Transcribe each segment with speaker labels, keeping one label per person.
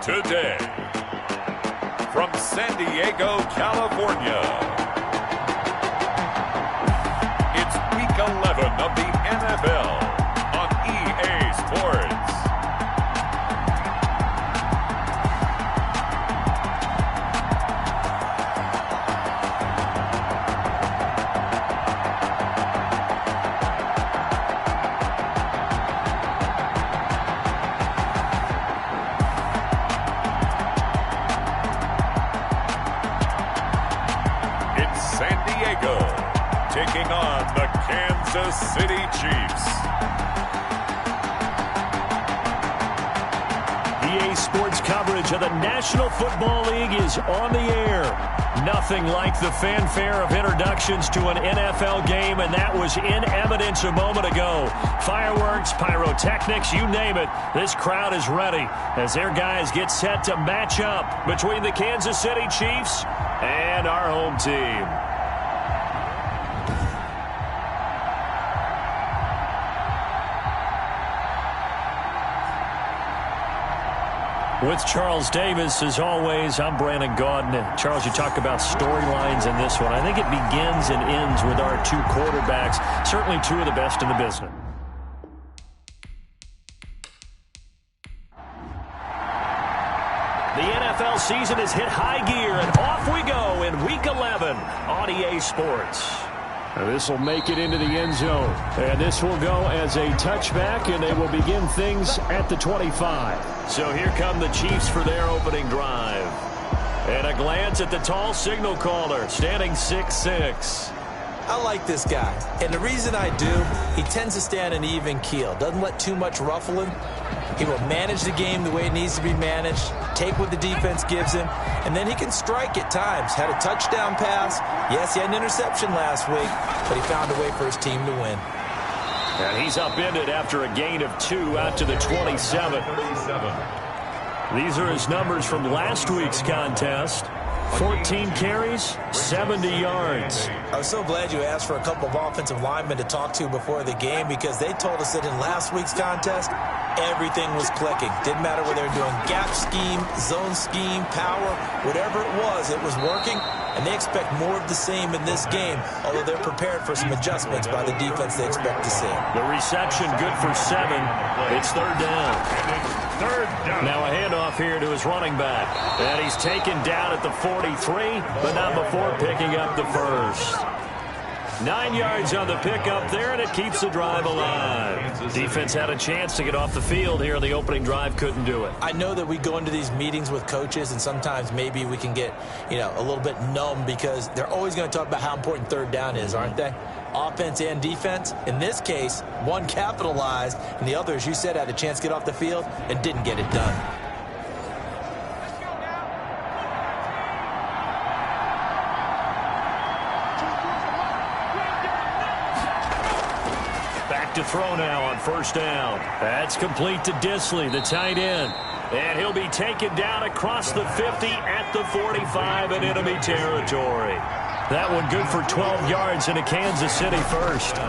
Speaker 1: today. From San Diego, California, it's Week 11 of the NFL on EA Sports. Taking on the Kansas City Chiefs.
Speaker 2: EA Sports coverage of the National Football League is on the air. Nothing like the fanfare of introductions to an NFL game, and that was in evidence a moment ago. Fireworks, pyrotechnics, you name it. This crowd is ready as their guys get set to match up between the Kansas City Chiefs and our home team. With Charles Davis, as always, I'm Brandon Gaudin. Charles, you talk about storylines in this one. I think it begins and ends with our two quarterbacks, certainly two of the best in the business. The NFL season has hit high gear, and off we go in Week 11 on EA Sports. This will make it into the end zone, and this will go as a touchback, and they will begin things at the 25. So here come the Chiefs for their opening drive. And a glance at the tall signal caller, standing 6'6".
Speaker 3: I like this guy, and the reason I do, he tends to stand an even keel, doesn't let too much ruffle him. He will manage the game the way it needs to be managed, take what the defense gives him, and then he can strike at times. Had a touchdown pass. Yes, he had an interception last week, but he found a way for his team to win.
Speaker 2: And he's upended after a gain of 2 out to the 27. These are his numbers from last week's contest. 14 carries, 70 yards.
Speaker 3: I was so glad you asked for a couple of offensive linemen to talk to before the game, because they told us that in last week's contest, everything was clicking. Didn't matter whether they were doing gap scheme, zone scheme, power, whatever it was working. And they expect more of the same in this game, although they're prepared for some adjustments by the defense they expect to see.
Speaker 2: The reception good for 7. It's third down. Now a handoff here to his running back. And he's taken down at the 43, but not before picking up the first. 9 yards on the pickup there, and it keeps the drive alive. Defense had a chance to get off the field here in the opening drive, couldn't do it.
Speaker 3: I know that we go into these meetings with coaches, and sometimes maybe we can get, a little bit numb, because they're always going to talk about how important third down is, aren't they? Offense and defense. In this case, one capitalized, and the other, as you said, had a chance to get off the field and didn't get it done.
Speaker 2: To throw now on first down. That's complete to Disley, the tight end. And he'll be taken down across the 50 at the 45 in enemy territory. That one good for 12 yards into Kansas City first.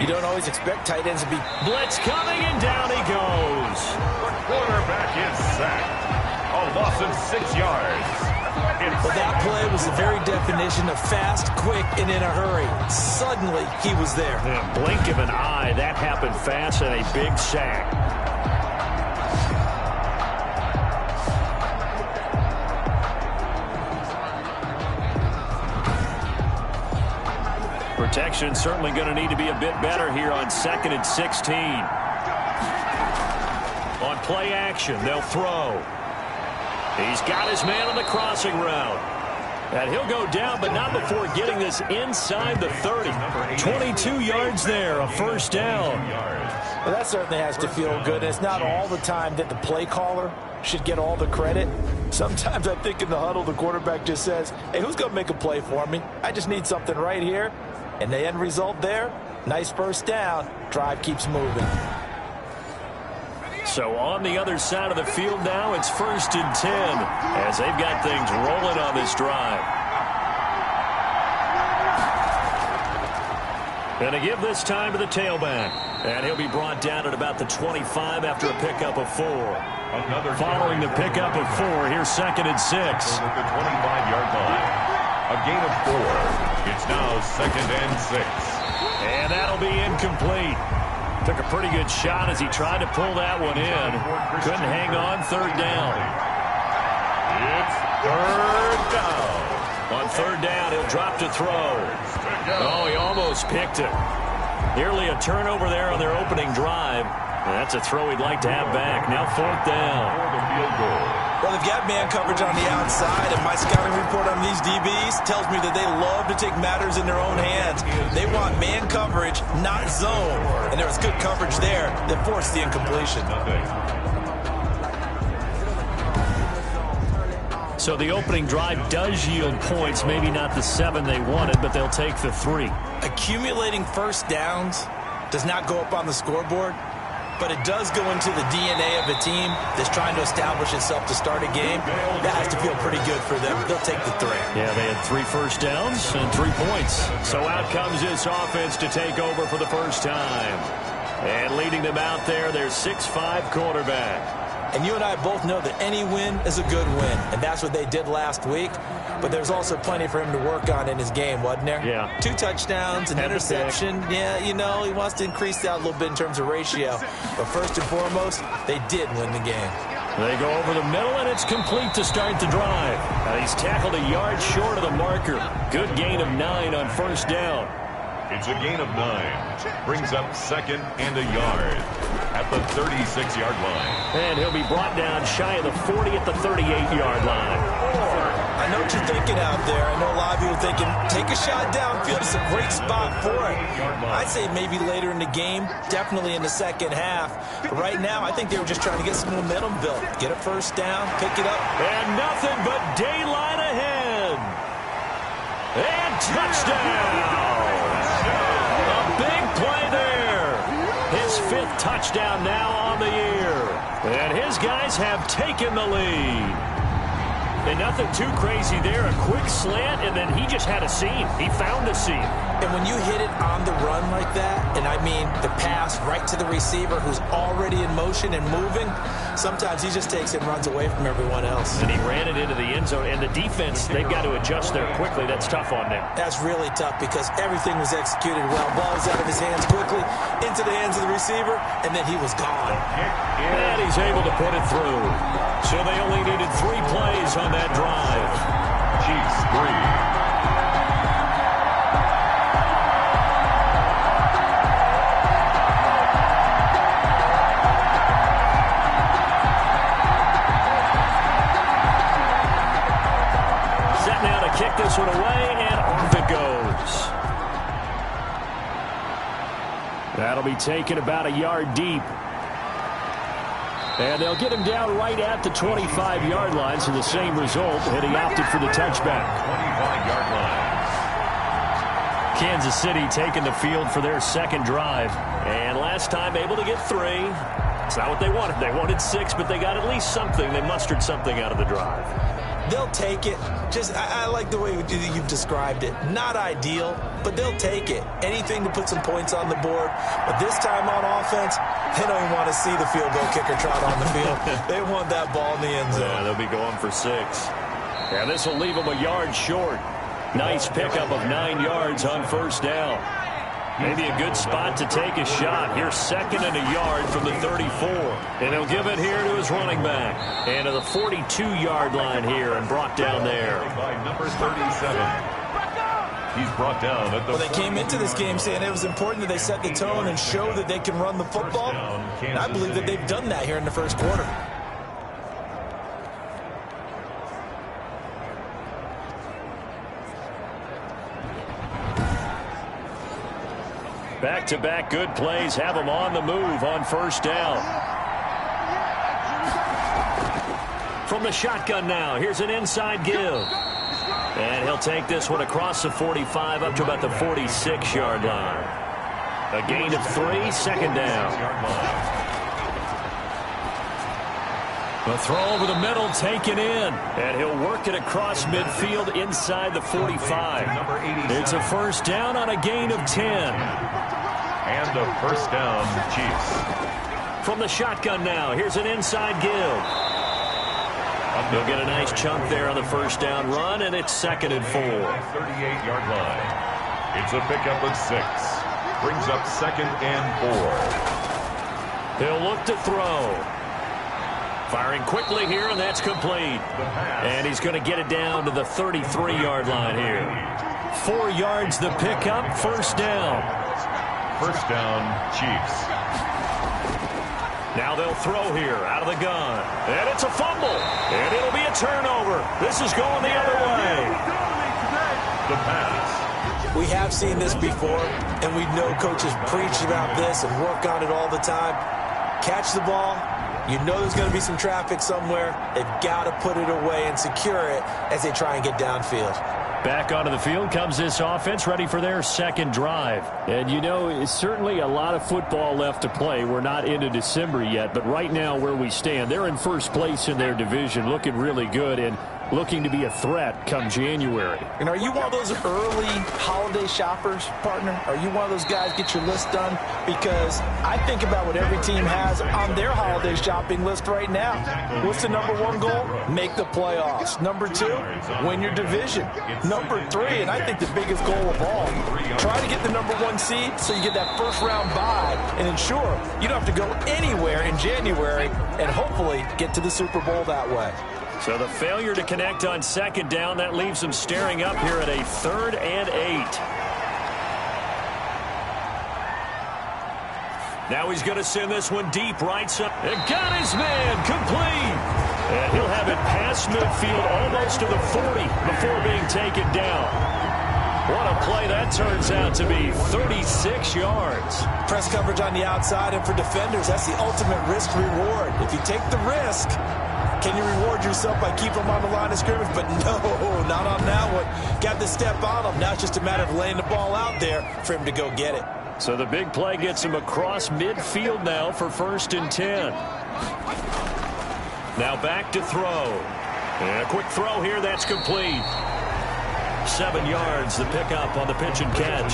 Speaker 3: You don't always expect tight ends to be...
Speaker 2: Blitz coming, and down he goes.
Speaker 1: The quarterback is sacked. A loss of 6 yards.
Speaker 3: Well, that play was the very definition of fast, quick, and in a hurry. Suddenly, he was there.
Speaker 2: Yeah, blink of an eye, that happened fast, and a big sack. Protection certainly going to need to be a bit better here on 2nd and 16. On play action, they'll throw. He's got his man on the crossing route. And he'll go down, but not before getting this inside the 30. 22 yards there, a first down.
Speaker 3: Well, that certainly has to feel good. It's not all the time that the play caller should get all the credit. Sometimes I think in the huddle, the quarterback just says, hey, who's going to make a play for me? I just need something right here. And the end result there, nice first down. Drive keeps moving.
Speaker 2: So on the other side of the field now, it's 1st and 10 as they've got things rolling on this drive. And to give this time to the tailback. And he'll be brought down at about the 25 after a pickup of 4. Following the pickup of 4, here's 2nd and 6.
Speaker 1: At the 25-yard line. A gain of 4. It's now 2nd and 6.
Speaker 2: And that'll be incomplete. Took a pretty good shot as he tried to pull that one in. Couldn't hang on. 3rd down.
Speaker 1: It's 3rd down.
Speaker 2: On 3rd down, he'll drop to throw. Oh, he almost picked it. Nearly a turnover there on their opening drive. That's a throw he'd like to have back. Now 4th down.
Speaker 3: Well, they've got man coverage on the outside, and my scouting report on these DBs tells me that they love to take matters in their own hands. They want man coverage, not zone. And there was good coverage there that forced the incompletion.
Speaker 2: So the opening drive does yield points, maybe not the 7 they wanted, but they'll take the 3.
Speaker 3: Accumulating first downs does not go up on the scoreboard, but it does go into the DNA of a team that's trying to establish itself to start a game. That has to feel pretty good for them. They'll take the 3.
Speaker 2: Yeah, they had 3 first downs and 3 points. So out comes this offense to take over for the first time. And leading them out there, their 6'5" quarterback.
Speaker 3: And you and I both know that any win is a good win, and that's what they did last week. But there's also plenty for him to work on in his game, wasn't there?
Speaker 2: Yeah.
Speaker 3: 2 touchdowns, an interception. Yeah, you know, he wants to increase that a little bit in terms of ratio. But first and foremost, they did win the game.
Speaker 2: They go over the middle, and it's complete to start the drive. He's tackled a yard short of the marker. Good gain of 9 on 1st down.
Speaker 1: It's a gain of 9. Brings up 2nd and a yard at the 36-yard line.
Speaker 2: And he'll be brought down shy of the 40 at the 38-yard line.
Speaker 3: I know what you're thinking out there. I know a lot of you are thinking, take a shot downfield. It's a great spot for it. I'd say maybe later in the game, definitely in the second half. But right now, I think they were just trying to get some momentum built. Get a first down, pick it up.
Speaker 2: And nothing but daylight ahead. And touchdown. A big play there. His 5th touchdown now on the year. And his guys have taken the lead. And nothing too crazy there. A quick slant, and then he just had a seam. He found a seam.
Speaker 3: And when you hit it on the run like that, and I mean the pass right to the receiver who's already in motion and moving, sometimes he just takes it and runs away from everyone else.
Speaker 2: And he ran it into the end zone. And the defense, they've got to adjust there quickly. That's tough on them.
Speaker 3: That's really tough because everything was executed well. Ball was out of his hands quickly, into the hands of the receiver, and then he was gone.
Speaker 2: And he's able to put it through. So they only needed 3 plays on that drive.
Speaker 1: Chiefs 3.
Speaker 2: Kick this one away, and off it goes. That'll be taken about a yard deep. And they'll get him down right at the 25-yard line, so the same result, and he opted for the touchback.
Speaker 1: 25-yard line.
Speaker 2: Kansas City taking the field for their 2nd drive. And last time able to get 3. It's not what they wanted. They wanted 6, but they got at least something. They mustered something out of the drive.
Speaker 3: They'll take it. I like the way you've described it. Not ideal, but they'll take it. Anything to put some points on the board. But this time on offense, they don't even want to see the field goal kicker trot on the field. They want that ball in the end zone.
Speaker 2: Yeah, they'll be going for 6. Yeah, this will leave them a yard short. Nice pickup of 9 yards on 1st down. Maybe a good spot to take a shot. Here's 2nd and a yard from the 34. And he'll give it here to his running back. And to the 42-yard line here and brought down there.
Speaker 1: By number 37. He's brought down at the...
Speaker 3: Well, they came into this game saying it was important that they set the tone and show that they can run the football. And I believe that they've done that here in the first quarter.
Speaker 2: Back-to-back good plays have them on the move on 1st down. From the shotgun now, here's an inside give. And he'll take this one across the 45 up to about the 46-yard line. A gain of 3, 2nd down. The throw over the middle taken in. And he'll work it across midfield inside the 45. It's a 1st down on a gain of 10.
Speaker 1: And a first down, Chiefs.
Speaker 2: From the shotgun now, here's an inside give. They'll get a nice chunk there on the first down run, and it's 2nd and 4.
Speaker 1: 38-yard line. It's a pickup of 6. Brings up 2nd and 4.
Speaker 2: He'll look to throw. Firing quickly here, and that's complete. And he's going to get it down to the 33-yard line here. 4 yards the pickup, first down.
Speaker 1: First down, Chiefs.
Speaker 2: Now they'll throw here out of the gun. And it's a fumble. And it'll be a turnover. This is going the other way.
Speaker 1: The pass.
Speaker 3: We have seen this before, and we know coaches preach about this and work on it all the time. Catch the ball. You know there's going to be some traffic somewhere. They've got to put it away and secure it as they try and get downfield.
Speaker 2: Back onto the field comes this offense, ready for their second drive. And, you know, it's certainly a lot of football left to play. We're not into December yet, but right now where we stand, they're in first place in their division, looking really good and looking to be a threat come January.
Speaker 3: And are you one of those early holiday shoppers, partner? Are you one of those guys get your list done? Because I think about what every team has on their holiday shopping list right now. What's the number 1 goal? Make the playoffs. Number 2, win your division. Number 3, and I think the biggest goal of all, try to get the number 1 seed so you get that first round bye and ensure you don't have to go anywhere in January and hopefully get to the Super Bowl that way.
Speaker 2: So the failure to connect on second down, that leaves him staring up here at a 3rd and 8. Now he's going to send this one deep right side. And got his man complete. And he'll have it past midfield almost to the 40 before being taken down. What a play that turns out to be, 36 yards.
Speaker 3: Press coverage on the outside, and for defenders, that's the ultimate risk-reward. If you take the risk, can you reward yourself by keeping them on the line of scrimmage? But no, not on that one. Got the step on him. Now it's just a matter of laying the ball out there for him to go get it.
Speaker 2: So the big play gets him across midfield now for 1st and 10. Now back to throw. And a quick throw here, that's complete. 7 yards, the pickup on the pitch and catch.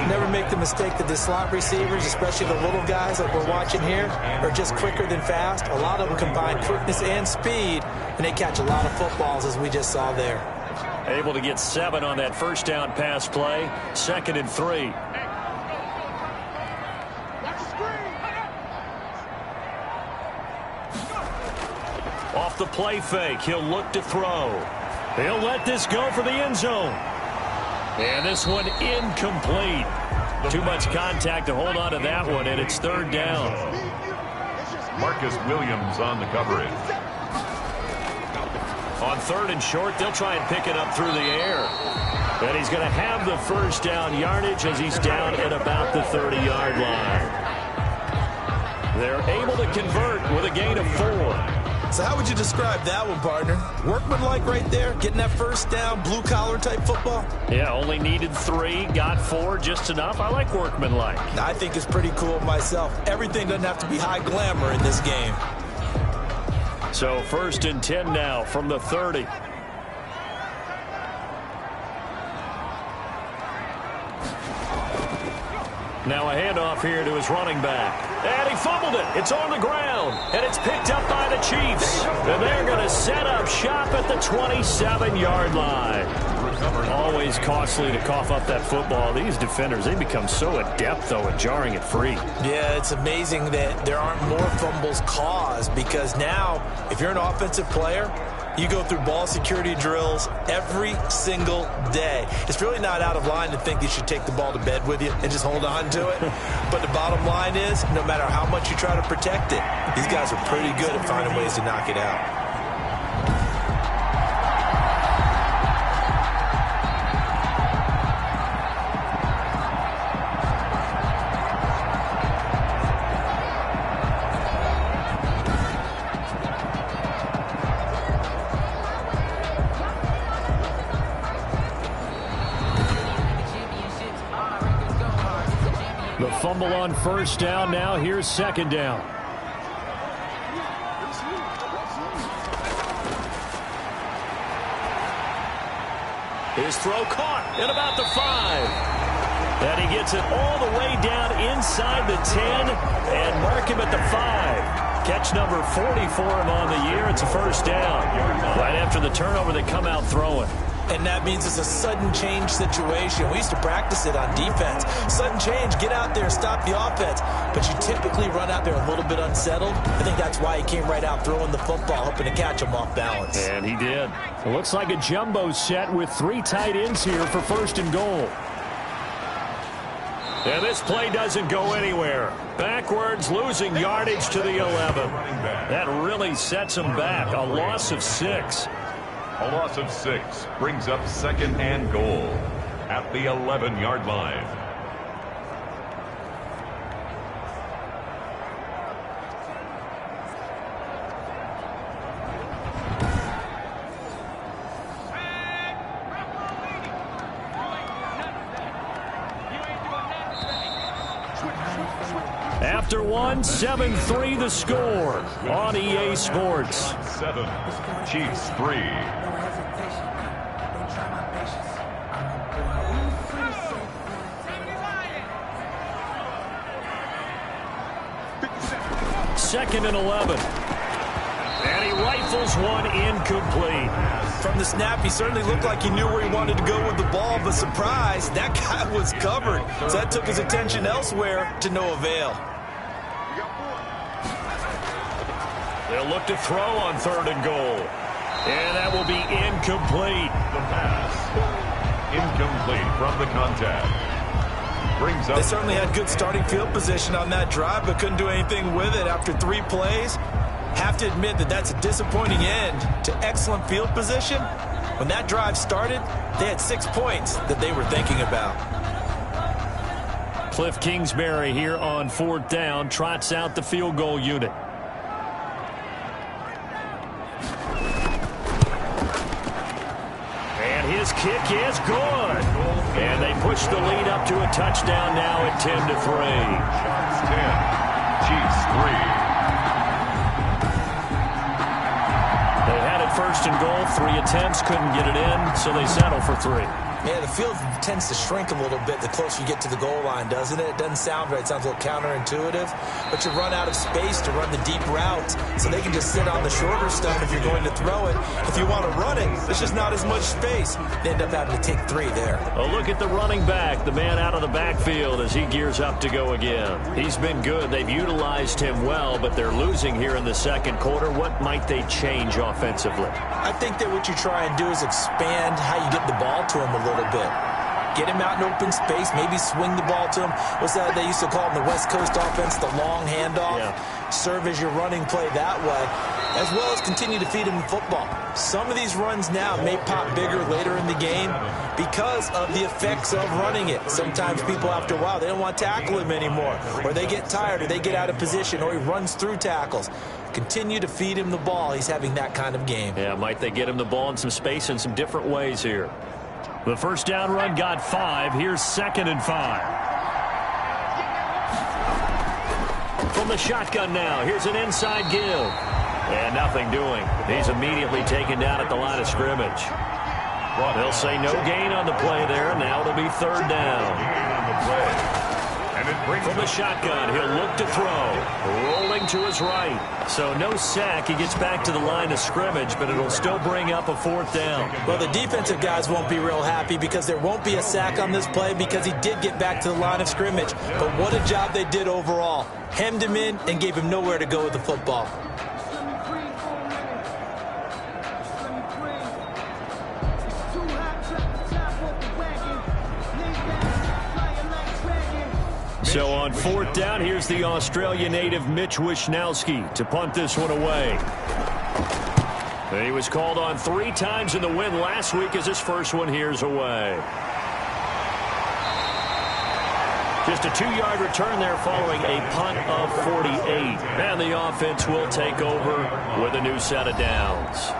Speaker 3: Never make the mistake that the slot receivers, especially the little guys like we're watching here, are just quicker than fast. A lot of them combine quickness and speed, and they catch a lot of footballs, as we just saw there.
Speaker 2: Able to get 7 on that first down pass play. 2nd and 3. Off the play fake, he'll look to throw. He'll let this go for the end zone. And this one incomplete. Too much contact to hold on to that one, and it's 3rd down.
Speaker 1: Marcus Williams on the coverage.
Speaker 2: On 3rd and short, they'll try and pick it up through the air. And he's going to have the first down yardage as he's down at about the 30-yard line. They're able to convert with a gain of 4.
Speaker 3: So how would you describe that one, partner? Workmanlike right there, getting that first down, blue-collar type football?
Speaker 2: Yeah, only needed 3, got 4, just enough. I like workmanlike.
Speaker 3: I think it's pretty cool myself. Everything doesn't have to be high glamour in this game.
Speaker 2: So 1st and 10 now from the 30. Now a handoff here to his running back. And he fumbled it. It's on the ground. And it's picked up by the Chiefs. And they're going to set up shop at the 27-yard line. Always costly to cough up that football. These defenders, they become so adept, though, at jarring it free.
Speaker 3: Yeah, it's amazing that there aren't more fumbles caused, because now, if you're an offensive player, you go through ball security drills every single day. It's really not out of line to think you should take the ball to bed with you and just hold on to it. But the bottom line is, no matter how much you try to protect it, these guys are pretty good at finding ways to knock it out.
Speaker 2: Fumble on first down. Now here's 2nd down. His throw caught at about the 5. And he gets it all the way down inside the 10 and mark him at the 5. Catch number 40 for him on the year. It's a first down. Right after the turnover, they come out throwing.
Speaker 3: And that means it's a sudden change situation. We used to practice it on defense. Sudden change, get out there, stop the offense. But you typically run out there a little bit unsettled. I think that's why he came right out throwing the football, hoping to catch him off balance.
Speaker 2: And he did. It looks like a jumbo set with 3 tight ends here for first and goal. And this play doesn't go anywhere. Backwards, losing yardage to the 11. That really sets him back. A loss of 6.
Speaker 1: A loss of 6 brings up second and goal at the 11-yard line.
Speaker 2: After one, 7-3 the score on EA Sports.
Speaker 1: 7, Chiefs 3.
Speaker 2: Second and 11. And he rifles one incomplete.
Speaker 3: From the snap, he certainly looked like he knew where he wanted to go with the ball, but surprise, that guy was covered. So that took his attention elsewhere to no avail.
Speaker 2: They'll look to throw on third and goal. And that will be incomplete.
Speaker 1: The pass. Incomplete from the contact. Brings up.
Speaker 3: They certainly had good starting field position on that drive, but couldn't do anything with it after 3 plays. Have to admit that that's a disappointing end to excellent field position. When that drive started, they had 6 points that they were thinking about.
Speaker 2: Cliff Kingsbury here on 4th down, trots out the field goal unit. And his kick is good. And they push the lead up to a touchdown now at 10-3.
Speaker 1: Shots 10. Chiefs 3.
Speaker 2: First and goal, 3 attempts, couldn't get it in, so they settle for 3.
Speaker 3: Yeah, the field tends to shrink a little bit the closer you get to the goal line, doesn't it? It doesn't sound right. It sounds a little counterintuitive. But you run out of space to run the deep routes, so they can just sit on the shorter stuff if you're going to throw it. If you want to run it, there's just not as much space. They end up having to take 3 there.
Speaker 2: A look at the running back, the man out of the backfield as he gears up to go again. He's been good. They've utilized him well, but they're losing here in the second quarter. What might they change offensively?
Speaker 3: I think that what you try and do is expand how you get the ball to him a little bit. Get him out in open space, maybe swing the ball to him. What's that they used to call in the West Coast offense, the long handoff? Yeah. Serve as your running play that way, as well as continue to feed him the football. Some of these runs now may pop bigger later in the game because of the effects of running it. Sometimes people, after a while, they don't want to tackle him anymore, or they get tired, or they get out of position, or he runs through tackles. Continue to feed him the ball. He's having that kind of game.
Speaker 2: Yeah, might they get him the ball in some space in some different ways here. The first down run got 5. Here's 2nd and 5. From the shotgun now, here's an inside give. And nothing doing. He's immediately taken down at the line of scrimmage. They'll say no gain on the play there. Now it'll be 3rd down. From the shotgun, he'll look to throw. Rolling to his right. So no sack. He gets back to the line of scrimmage, but it'll still bring up a 4th down.
Speaker 3: Well, the defensive guys won't be real happy because there won't be a sack on this play because he did get back to the line of scrimmage. But what a job they did overall. Hemmed him in and gave him nowhere to go with the football.
Speaker 2: So on 4th down, here's the Australia native Mitch Wishnowsky to punt this one away. And he was called on 3 times in the win last week as his first one here's away. Just a 2-yard return there following a punt of 48. And the offense will take over with a new set of downs.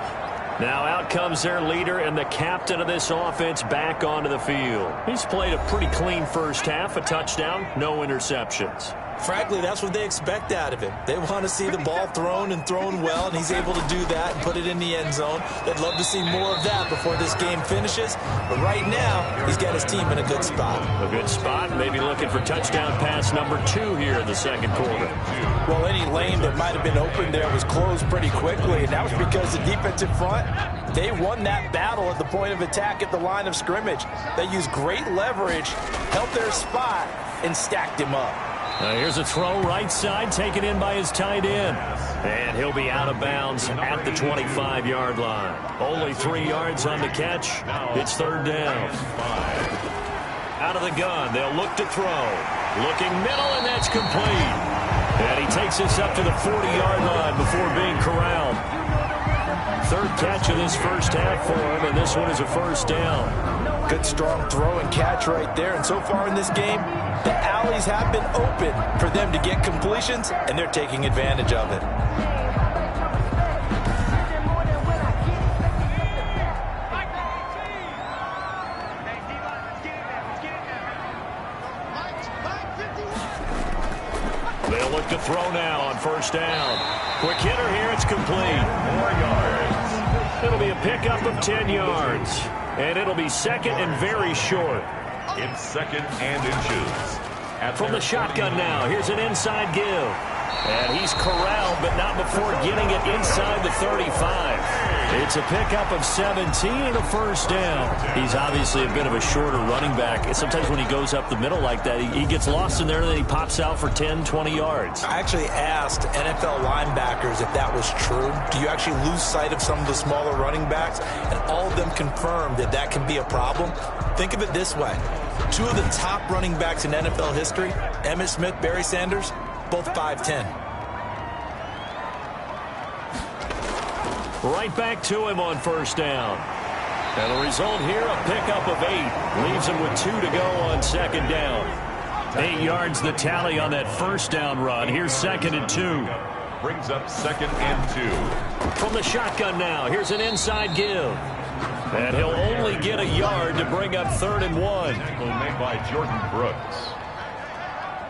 Speaker 2: Now out comes their leader and the captain of this offense back onto the field. He's played a pretty clean first half, a touchdown, no interceptions.
Speaker 3: Frankly, that's what they expect out of him. They want to see the ball thrown and thrown well, and he's able to do that and put it in the end zone. They'd love to see more of that before this game finishes. But right now, he's got his team in a good spot.
Speaker 2: A good spot, maybe looking for touchdown pass number 2 here in the second quarter.
Speaker 3: Well, any lane that might have been open there was closed pretty quickly, and that was because the defensive front, they won that battle at the point of attack at the line of scrimmage. They used great leverage, held their spot, and stacked him up.
Speaker 2: Here's a throw right side, taken in by his tight end. And he'll be out of bounds at the 25-yard line. Only 3 yards on the catch. It's third down. Out of the gun, they'll look to throw. Looking middle, and that's complete. And he takes this up to the 40-yard line before being corralled. Third catch of this first half for him, and this one is a first down.
Speaker 3: Good strong throw and catch right there. And so far in this game, the alleys have been open for them to get completions, and they're taking advantage of it.
Speaker 2: They'll look to throw now on first down. Quick hitter here, it's complete.
Speaker 1: 4 yards.
Speaker 2: It'll be a pickup of 10 yards. And it'll be second and very short.
Speaker 1: It's second and inches.
Speaker 2: From the shotgun now, here's an inside give. And he's corralled, but not before getting it inside the 35. It's a pickup of 17 and a first down. He's obviously a bit of a shorter running back. Sometimes when he goes up the middle like that, he gets lost in there, and then he pops out for 10, 20 yards.
Speaker 3: I actually asked NFL linebackers if that was true. Do you actually lose sight of some of the smaller running backs? And all of them confirmed that that can be a problem. Think of it this way. 2 of the top running backs in NFL history, Emmitt Smith, Barry Sanders, both 5'10".
Speaker 2: Right back to him on first down. And the result here, a pickup of 8. Leaves him with 2 to go on second down. 8 yards the tally on that first down run. Here's second and 2.
Speaker 1: Brings up second and 2.
Speaker 2: From the shotgun now, here's an inside give. And he'll only get a yard to bring up third and 1.
Speaker 1: Tackle made by Jordan Brooks.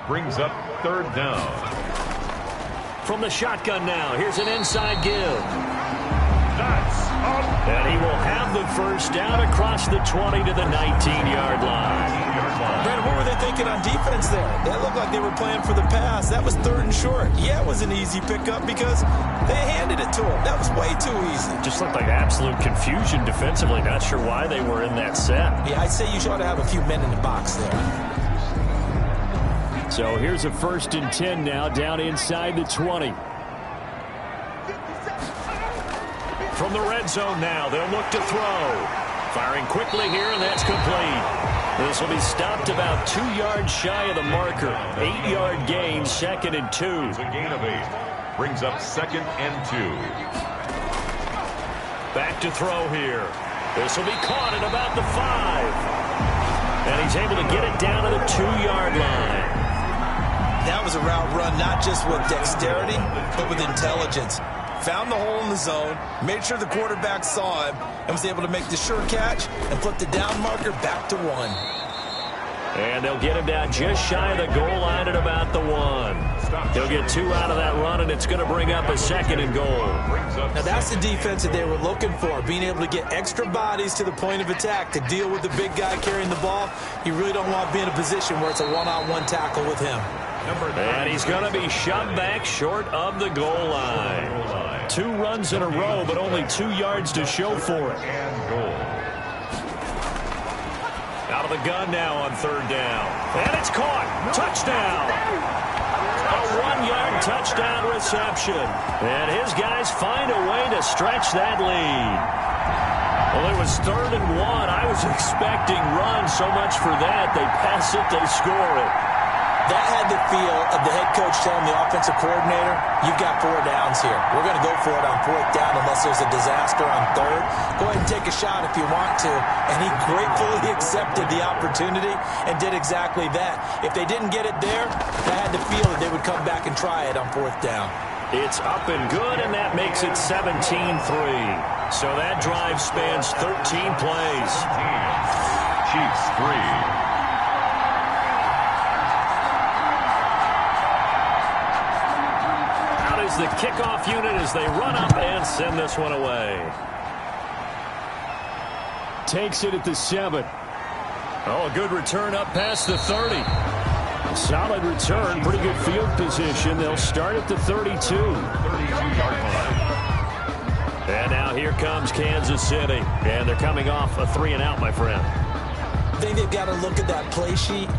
Speaker 1: Brings up third down.
Speaker 2: From the shotgun now, here's an inside give.
Speaker 1: That's up.
Speaker 2: And he will have the first down across the 20 to the 19-yard line.
Speaker 3: Brandon, what were they thinking on defense there? They looked like they were playing for the pass. That was third and short. Yeah, it was an easy pickup because they handed it to him. That was way too easy.
Speaker 2: Just looked like absolute confusion defensively. Not sure why they were in that set.
Speaker 3: Yeah, I'd say you ought to have a few men in the box there.
Speaker 2: So here's a first and 10 now, down inside the 20. From the red zone now, they'll look to throw. Firing quickly here, and that's complete. This will be stopped about 2 yards shy of the marker. 8-yard gain, second and 2.
Speaker 1: It's a gain of 8. Brings up second and 2.
Speaker 2: Back to throw here. This will be caught at about the 5. And he's able to get it down to the 2-yard line.
Speaker 3: That was a route run not just with dexterity, but with intelligence. Found the hole in the zone, made sure the quarterback saw him, and was able to make the sure catch and flip the down marker back to 1.
Speaker 2: And they'll get him down just shy of the goal line at about the 1. He'll get 2 out of that run, and it's going to bring up a second and goal.
Speaker 3: Now that's the defense that they were looking for, being able to get extra bodies to the point of attack to deal with the big guy carrying the ball. You really don't want to be in a position where it's a one-on-one tackle with him.
Speaker 2: And he's going to be shoved back short of the goal line. 2 runs in a row, but only 2 yards to show for it. Out of the gun now on third down. And it's caught. Touchdown. A 1-yard touchdown reception. And his guys find a way to stretch that lead. Well, it was third and 1. I was expecting runs, so much for that. They pass it, they score it.
Speaker 3: That had the feel of the head coach telling the offensive coordinator, you've got 4 downs here. We're going to go for it on 4th down unless there's a disaster on 3rd. Go ahead and take a shot if you want to. And he gratefully accepted the opportunity and did exactly that. If they didn't get it there, they had the feel that they would come back and try it on 4th down.
Speaker 2: It's up and good, and that makes it 17-3. So that drive spans 13 plays.
Speaker 1: Chiefs 3.
Speaker 2: is the kickoff unit as they run up and send this one away. Takes it at the 7. Oh, a good return up past the 30. A solid return, pretty good field position. They'll start at the 32.
Speaker 1: 32-yard line.
Speaker 2: And now here comes Kansas City. And they're coming off a 3-and-out, my friend.
Speaker 3: I think they've got to look at that play sheet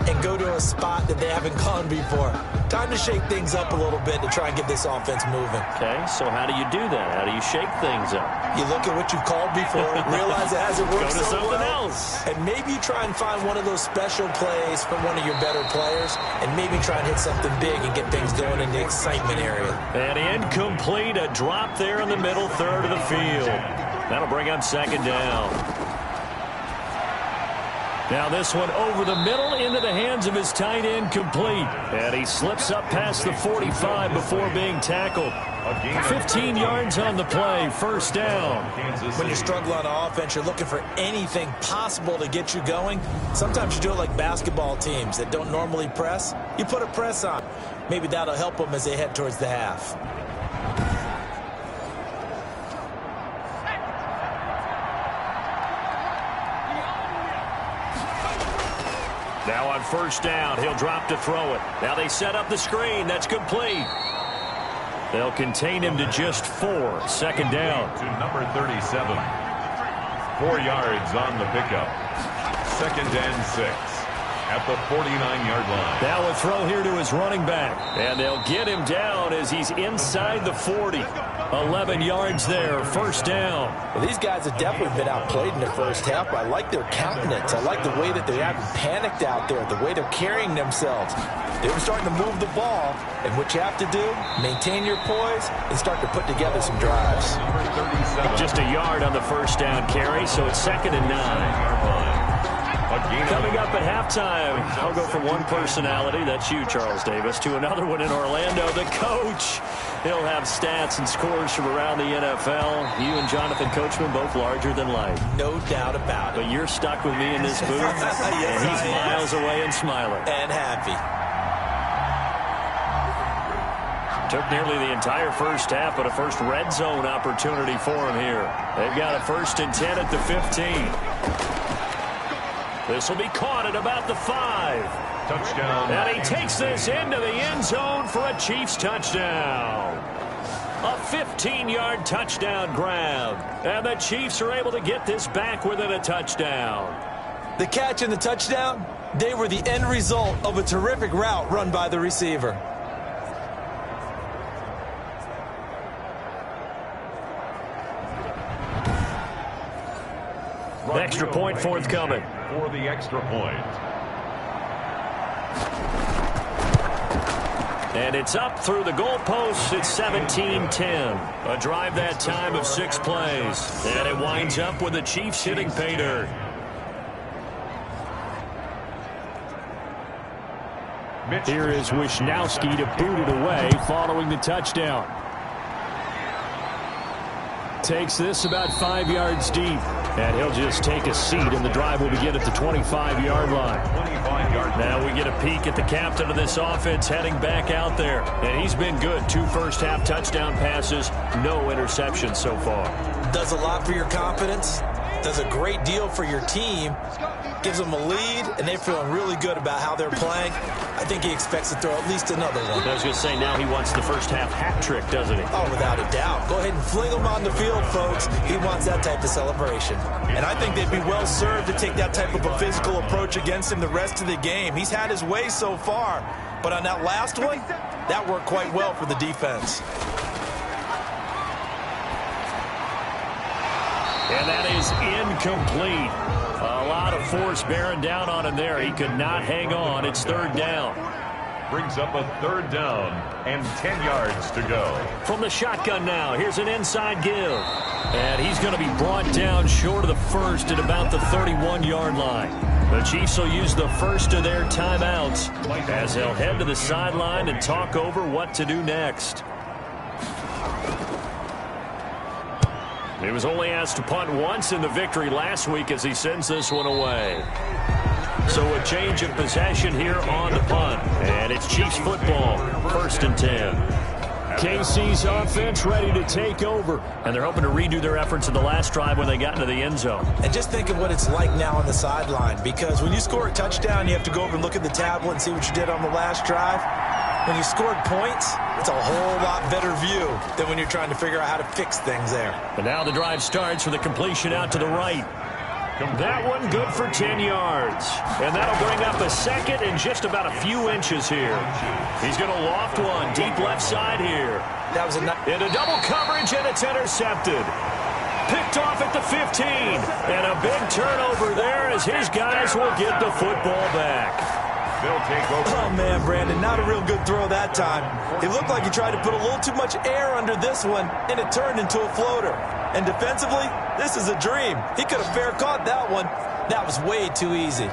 Speaker 3: and go to a spot that they haven't gone before. Time to shake things up a little bit to try and get this offense moving.
Speaker 2: Okay, so how do you do that? How do you shake things up?
Speaker 3: You look at what you've called before, realize it hasn't worked
Speaker 2: Go to
Speaker 3: so
Speaker 2: something
Speaker 3: well,
Speaker 2: else.
Speaker 3: and maybe try and find one of those special plays from one of your better players, and maybe try and hit something big and get things going in the excitement area.
Speaker 2: And incomplete, a drop there in the middle third of the field. That'll bring up 2nd down. Now this one over the middle into the hands of his tight end, complete. And he slips up past the 45 before being tackled. 15 yards on the play, 1st down.
Speaker 3: When you struggle on offense, you're looking for anything possible to get you going. Sometimes you do it like basketball teams that don't normally press. You put a press on. Maybe that'll help them as they head towards the half.
Speaker 2: Now on 1st down, he'll drop to throw it. Now they set up the screen. That's complete. They'll contain him to just 4. 2nd down.
Speaker 1: To number 37. 4 yards on the pickup. 2nd and 6. At the 49-yard line.
Speaker 2: Now a throw here to his running back. And they'll get him down as he's inside the 40. 11 yards there, 1st down.
Speaker 3: Well, these guys have definitely been outplayed in the first half. I like their countenance. I like the way that they haven't panicked out there, the way they're carrying themselves. They were starting to move the ball, and what you have to do, maintain your poise and start to put together some drives.
Speaker 2: Just a yard on the 1st down carry, so it's 2nd and 9. Coming up at halftime, I'll go from one personality, that's you, Charles Davis, to another one in Orlando, the coach. He'll have stats and scores from around the NFL. You and Jonathan Coachman both larger than life.
Speaker 3: No doubt about it.
Speaker 2: But you're stuck with me in this booth,
Speaker 3: yes,
Speaker 2: and he's miles away and smiling.
Speaker 3: And happy.
Speaker 2: Took nearly the entire first half, but a first red zone opportunity for him here. They've got a 1st and 10 at the 15. This will be caught at about the 5.
Speaker 1: Touchdown.
Speaker 2: And he takes this into the end zone for a Chiefs touchdown. A 15-yard touchdown grab. And the Chiefs are able to get this back within a touchdown.
Speaker 3: The catch and the touchdown, they were the end result of a terrific route run by the receiver.
Speaker 2: Extra point forthcoming.
Speaker 1: For the extra point.
Speaker 2: And it's up through the goalposts. It's 17-10. A drive that time of 6 plays. And it winds up with the Chiefs hitting pay dirt. Here is Wisnowski to boot it away following the touchdown. Takes this about 5 yards deep. And he'll just take a seat, and the drive will begin at the 25-yard line.
Speaker 1: 25-yard.
Speaker 2: Now we get a peek at the captain of this offense heading back out there. And he's been good. 2 first-half touchdown passes, no interceptions so far.
Speaker 3: Does a lot for your confidence. Does a great deal for your team. Gives them a lead, and they're feeling really good about how they're playing. I think he expects to throw at least another one.
Speaker 2: I was going to say, now he wants the first-half hat trick, doesn't he?
Speaker 3: Oh, without a doubt. Go ahead and fling him on the field, folks. He wants that type of celebration. And I think they'd be well served to take that type of a physical approach against him the rest of the game. He's had his way so far. But on that last one, that worked quite well for the defense.
Speaker 2: And that is incomplete. A lot of force bearing down on him there. He could not hang on. It's 3rd down.
Speaker 1: Brings up a 3rd down and 10 yards to go.
Speaker 2: From the shotgun now, here's an inside give. And he's going to be brought down short of the 1st at about the 31-yard line. The Chiefs will use the first of their timeouts as they'll head to the sideline and talk over what to do next. He was only asked to punt once in the victory last week as he sends this one away. So a change of possession here on the punt. And it's Chiefs football, 1st and 10. KC's offense ready to take over, and they're hoping to redo their efforts in the last drive when they got into the end zone.
Speaker 3: And just think of what it's like now on the sideline, because when you score a touchdown, you have to go over and look at the tablet and see what you did on the last drive. When you scored points, it's a whole lot better view than when you're trying to figure out how to fix things there.
Speaker 2: And now the drive starts with a completion out to the right. That one good for 10 yards. And that'll bring up a second and just about a few inches here. He's going to loft one deep left side here.
Speaker 3: That was
Speaker 2: into double coverage, and it's intercepted. Picked off at the 15. And a big turnover there as his guys will get the football back.
Speaker 1: They'll take over.
Speaker 3: Oh, man, Brandon, not a real good throw that time. It looked like he tried to put a little too much air under this one, and it turned into a floater. And defensively, this is a dream. He could have fair caught that one. That was way too easy.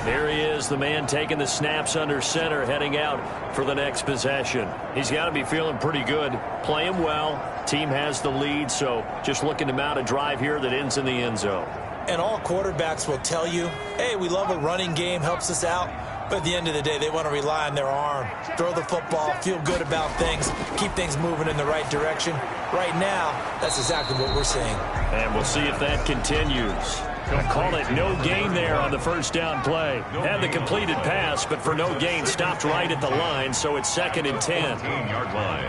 Speaker 2: There he is, the man taking the snaps under center, heading out for the next possession. He's got to be feeling pretty good, playing well. Team has the lead, so just looking to mount a drive here that ends in the end zone.
Speaker 3: And all quarterbacks will tell you, hey, we love a running game, helps us out. But at the end of the day, they want to rely on their arm. Throw the football, feel good about things, keep things moving in the right direction. Right now, that's exactly what we're seeing.
Speaker 2: And we'll see if that continues. I call it no gain there on the first down play. Had the completed pass, but for no gain, stopped right at the line, so it's 2nd and 10.
Speaker 1: 14-yard line.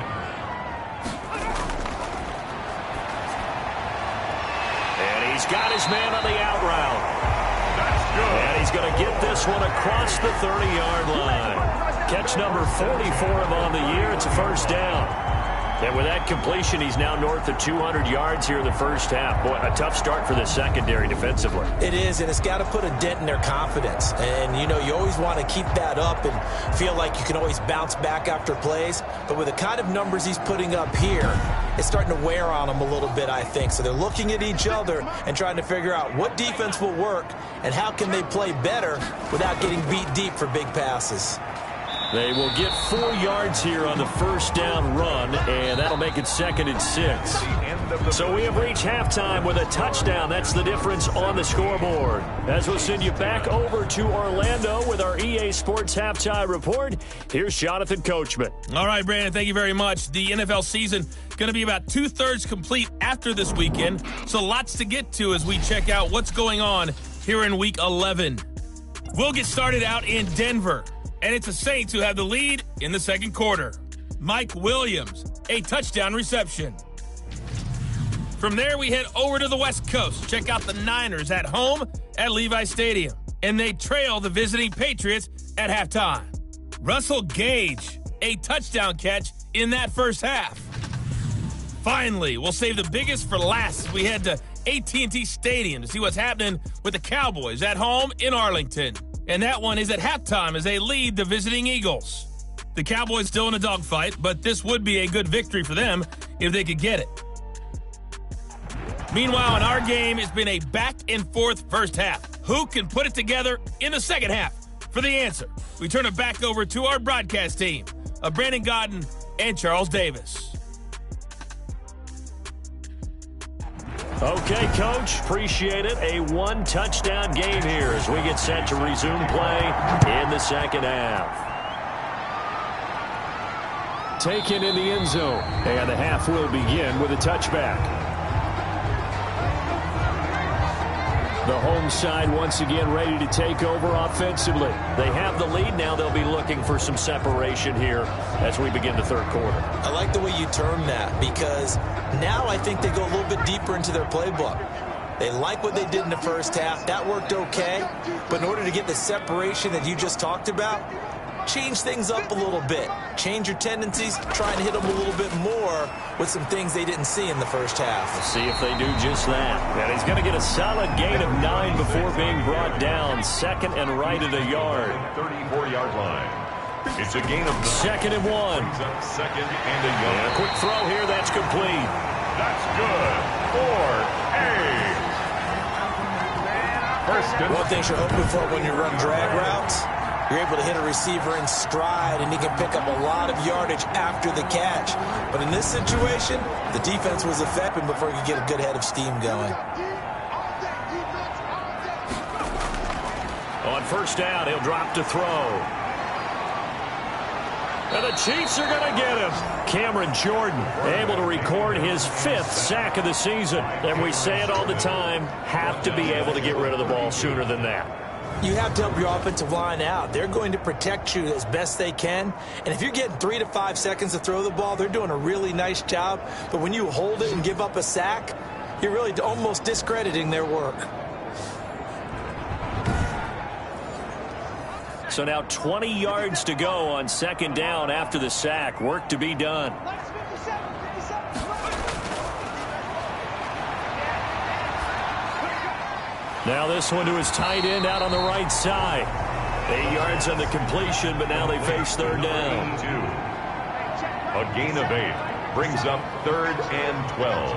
Speaker 2: And he's got his man on the out route. And he's going to get this one across the 30-yard line. Catch number 44 of on the year. It's a first down. And with that completion, he's now north of 200 yards here in the first half. Boy, a tough start for the secondary defensively.
Speaker 3: It is, and it's got to put a dent in their confidence. And, you know, you always want to keep that up and feel like you can always bounce back after plays. But with the kind of numbers he's putting up here, it's starting to wear on them a little bit, I think. So they're looking at each other and trying to figure out what defense will work and how can they play better without getting beat deep for big passes.
Speaker 2: They will get 4 yards here on the first down run, and that'll make it 2nd and 6. So we have reached halftime with a touchdown. That's the difference on the scoreboard. As we'll send you back over to Orlando with our EA Sports Halftime Report, here's Jonathan Coachman.
Speaker 4: All right, Brandon, thank you very much. The NFL season going to be about 2/3 complete after this weekend, so lots to get to as we check out what's going on here in Week 11. We'll get started out in Denver. And it's the Saints who have the lead in the second quarter. Mike Williams, a touchdown reception. From there, we head over to the West Coast. Check out the Niners at home at Levi Stadium. And they trail the visiting Patriots at halftime. Russell Gage, a touchdown catch in that first half. Finally, we'll save the biggest for last as we head to AT&T Stadium to see what's happening with the Cowboys at home in Arlington. And that one is at halftime as they lead the visiting Eagles. The Cowboys still in a dogfight, but this would be a good victory for them if they could get it. Meanwhile, in our game, it's been a back-and-forth first half. Who can put it together in the second half? For the answer, we turn it back over to our broadcast team of Brandon Godden and Charles Davis.
Speaker 2: Okay, Coach, appreciate it. A one-touchdown game here as we get set to resume play in the second half. Taken in the end zone, and the half will begin with a touchback. The home side once again ready to take over offensively. They have the lead now. They'll be looking for some separation here as we begin the third quarter.
Speaker 3: I like the way you term that because now I think they go a little bit deeper into their playbook. They like what they did in the first half. That worked okay. But in order to get the separation that you just talked about, change things up a little bit. Change your tendencies. Try and hit them a little bit more with some things they didn't see in the first half.
Speaker 2: We'll see if they do just that. And he's going to get a solid gain of 9 before being brought down. 2nd and right at a yard.
Speaker 1: 34-yard line. It's a gain of 9.
Speaker 2: 2nd and 1.
Speaker 1: Brings up 2nd and a yard.
Speaker 2: And a quick throw here. That's complete.
Speaker 1: That's good for a first and
Speaker 3: one thing you're hoping for when you run drag routes, you're able to hit a receiver in stride, and he can pick up a lot of yardage after the catch. But in this situation, the defense was effective before you could get a good head of steam going.
Speaker 2: On first down, he'll drop to throw. And the Chiefs are going to get him. Cameron Jordan able to record his 5th sack of the season. And we say it all the time, have to be able to get rid of the ball sooner than that.
Speaker 3: You have to help your offensive line out. They're going to protect you as best they can. And if you're getting 3 to 5 seconds to throw the ball, they're doing a really nice job. But when you hold it and give up a sack, you're really almost discrediting their work.
Speaker 2: So now 20 yards to go on 2nd down after the sack. Work to be done. Now this one to his tight end out on the right side. 8 yards on the completion, but now they face 3rd down.
Speaker 1: A gain of 8 brings up 3rd and 12.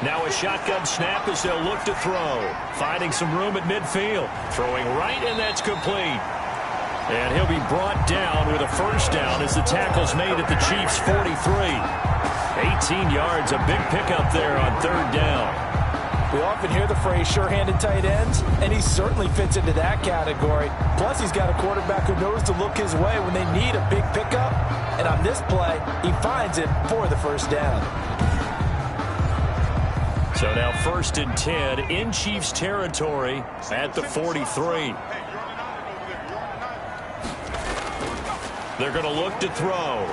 Speaker 2: Now a shotgun snap as they'll look to throw. Finding some room at midfield. Throwing right, and that's complete. And he'll be brought down with a 1st down as the tackle's made at the Chiefs' 43. 18 yards, a big pickup there on 3rd down.
Speaker 3: We often hear the phrase sure-handed tight ends, and he certainly fits into that category. Plus, he's got a quarterback who knows to look his way when they need a big pickup. And on this play, he finds it for the 1st down.
Speaker 2: So now 1st and 10 in Chiefs territory at the 43. They're going to look to throw.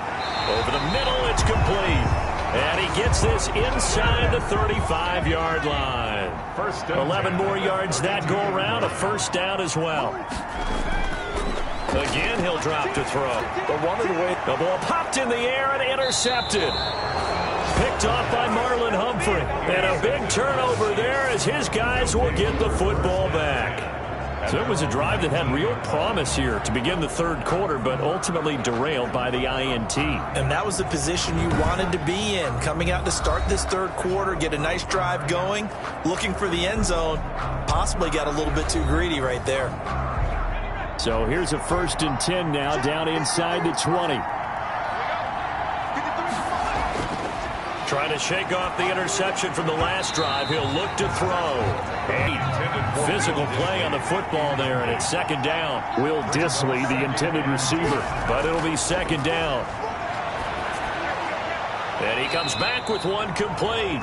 Speaker 2: Over the middle, it's complete. And he gets this inside the 35-yard line. 11 more yards that go around, a 1st down as well. Again, he'll drop to throw.
Speaker 3: But one of the ways
Speaker 2: the ball popped in the air and intercepted. Picked off by Marlon Humphrey. And a big turnover there as his guys will get the football back. So it was a drive that had real promise here to begin the 3rd quarter, but ultimately derailed by the INT.
Speaker 3: And that was the position you wanted to be in. Coming out to start this 3rd quarter, get a nice drive going, looking for the end zone. Possibly got a little bit too greedy right there.
Speaker 2: So here's a 1st and 10 now, down inside the 20. Trying to shake off the interception from the last drive. He'll look to throw. 8. Physical play on the football there, and it's 2nd down. Will Disley, the intended receiver, but it'll be 2nd down. And he comes back with one complete.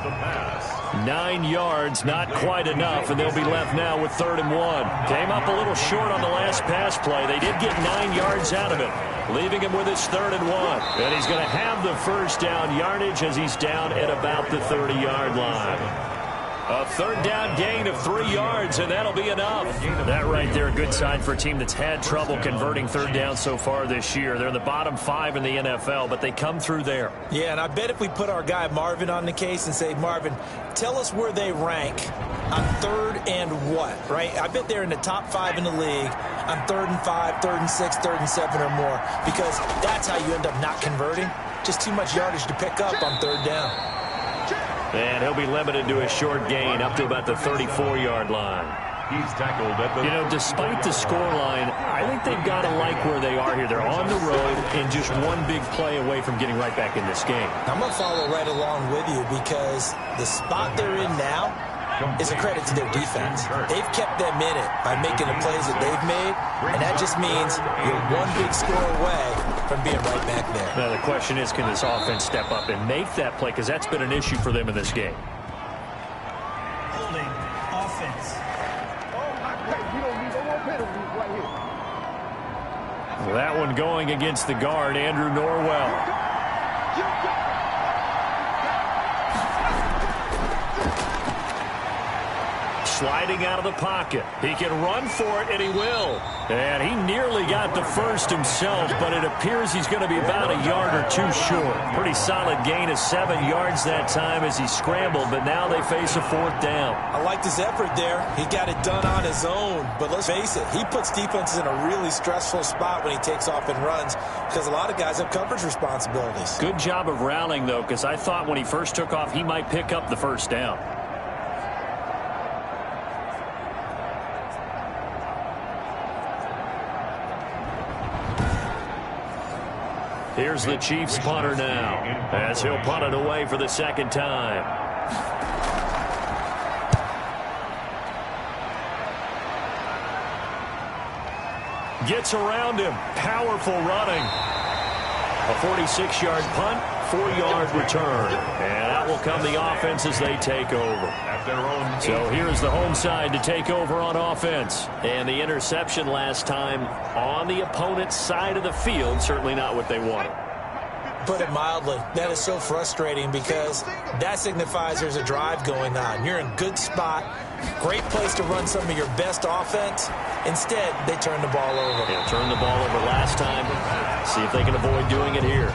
Speaker 2: 9 yards, not quite enough, and they'll be left now with 3rd and 1. Came up a little short on the last pass play. They did get 9 yards out of it, leaving him with his 3rd and 1. And he's going to have the 1st down yardage as he's down at about the 30-yard line. A 3rd down gain of 3 yards, and that'll be enough. That right there, a good sign for a team that's had trouble converting 3rd down so far this year. They're in the bottom 5 in the NFL, but they come through there.
Speaker 3: Yeah, and I bet if we put our guy Marvin on the case and say, Marvin, tell us where they rank on 3rd and what, right? I bet they're in the top 5 in the league on 3rd and 5, 3rd and 6, 3rd and 7 or more, because that's how you end up not converting. Just too much yardage to pick up on 3rd down.
Speaker 2: And he'll be limited to a short gain up to about the 34-yard line.
Speaker 1: He's tackled at the...
Speaker 2: You know, despite the scoreline, I think they've got to like where they are here. They're on the road and just one big play away from getting right back in this game.
Speaker 3: I'm going to follow right along with you because the spot they're in now is a credit to their defense. They've kept them in it by making the plays that they've made, and that just means you're one big score away from being right back there.
Speaker 2: Now, the question is, can this offense step up and make that play? Because that's been an issue for them in this game.
Speaker 5: Holding offense.
Speaker 2: Well, that one going against the guard, Andrew Norwell. Sliding out of the pocket. He can run for it, and he will. And he nearly got the 1st himself, but it appears he's going to be about a yard or 2 short. Pretty solid gain of 7 yards that time as he scrambled, but now they face a 4th down.
Speaker 3: I liked his effort there. He got it done on his own, but let's face it, he puts defenses in a really stressful spot when he takes off and runs because a lot of guys have coverage responsibilities.
Speaker 2: Good job of rallying, though, because I thought when he first took off, he might pick up the 1st down. Here's the Chiefs punter now as he'll punt it away for the 2nd time. Gets around him. Powerful running. A 46-yard punt, 4-yard return. And out will come the offense as they take over.
Speaker 1: At their own.
Speaker 2: So here's the home side to take over on offense. And the interception last time on the opponent's side of the field, certainly not what they wanted.
Speaker 3: Put it mildly, that is so frustrating because that signifies there's a drive going on. You're in a good spot, great place to run some of your best offense. Instead, they turn the ball over.
Speaker 2: They turned the ball over last time. See if they can avoid doing it here.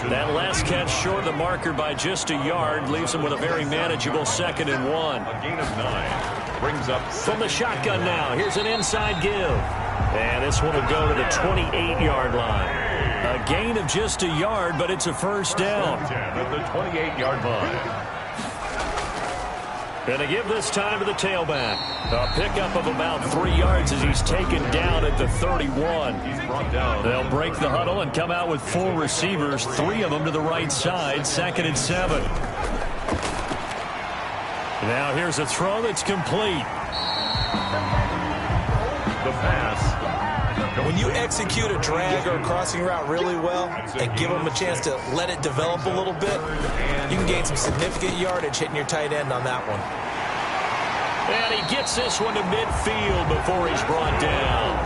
Speaker 2: That last catch short of the marker by just a yard leaves them with a very manageable 2nd and 1.
Speaker 1: A gain of 9 brings up
Speaker 2: from the shotgun now. Here's an inside give. And this one will go to the 28-yard line. A gain of just a yard, but it's a first down.
Speaker 1: At the 28-yard line.
Speaker 2: Going to give this time to the tailback. A pickup of about 3 yards as he's taken down at the 31. They'll break the huddle and come out with 4 receivers, 3 of them to the right side, 2nd and 7. Now here's a throw that's complete.
Speaker 1: The pass.
Speaker 3: When you execute a drag or a crossing route really well and give them a chance to let it develop a little bit, you can gain some significant yardage hitting your tight end on that one.
Speaker 2: And he gets this one to midfield before he's brought down.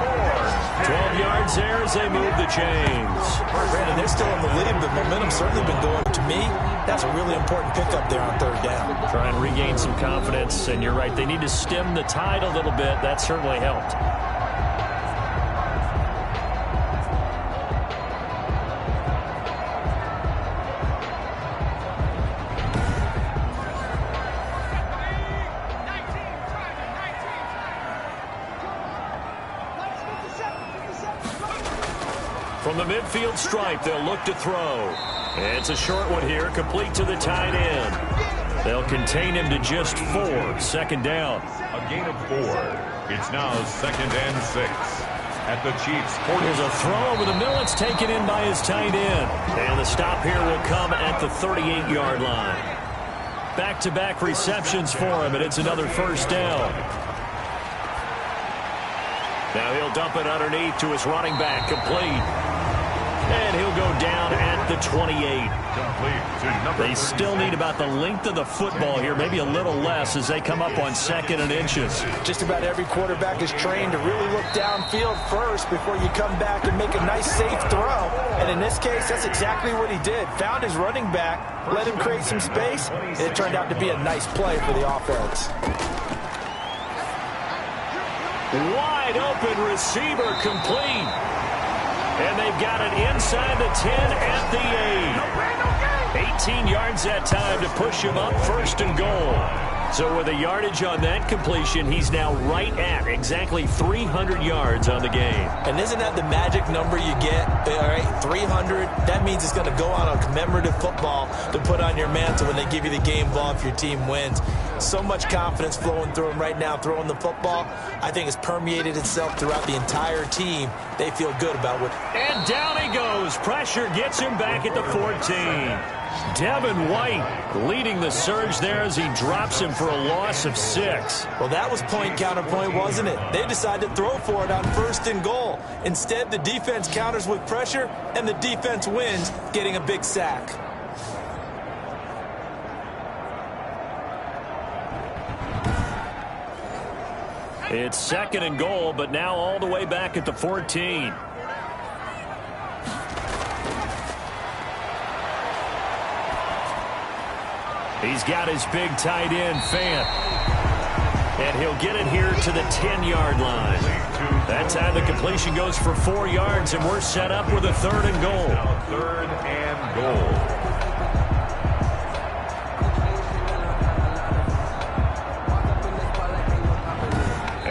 Speaker 2: 12 yards there as they move the chains.
Speaker 3: Brandon, they're still in the lead, but momentum's certainly been going. To me, that's a really important pickup there on 3rd down.
Speaker 2: Try and regain some confidence, and you're right, they need to stem the tide a little bit. That certainly helped. From the midfield stripe, they'll look to throw. It's a short one here, complete to the tight end. They'll contain him to just 4, 2nd down.
Speaker 1: A gain of 4. It's now 2nd and 6. At the Chiefs' 40.
Speaker 2: There's a throw over the middle. It's taken in by his tight end. And the stop here will come at the 38-yard line. Back-to-back receptions for him, and it's another first down. Now he'll dump it underneath to his running back, complete. And he'll go down at the 28. They still need about the length of the football here, maybe a little less as they come up on 2nd and inches.
Speaker 3: Just about every quarterback is trained to really look downfield first before you come back and make a nice, safe throw. And in this case, that's exactly what he did. Found his running back, let him create some space, and it turned out to be a nice play for the offense.
Speaker 2: Wide open receiver, complete. And they've got it inside the 10 at the 8. 18 yards that time to push him up, 1st and goal. So with a yardage on that completion, he's now right at exactly 300 yards on the game.
Speaker 3: And isn't that the magic number you get? All right, 300. That means it's going to go on a commemorative football to put on your mantle when they give you the game ball if your team wins. So much confidence flowing through him right now, throwing the football. I think it's permeated itself throughout the entire team. They feel good about what.
Speaker 2: And down he goes. Pressure gets him back at the 14. Devin White leading the surge there as he drops him for a loss of 6.
Speaker 3: Well, that was point counterpoint, wasn't it? They decided to throw for it on 1st and goal. Instead, the defense counters with pressure, and the defense wins, getting a big sack.
Speaker 2: It's 2nd and goal, but now all the way back at the 14. He's got his big tight end, Fant. And he'll get it here to the 10-yard line. That time the completion goes for 4 yards, and we're set up with a 3rd and goal.
Speaker 1: Now 3rd and goal.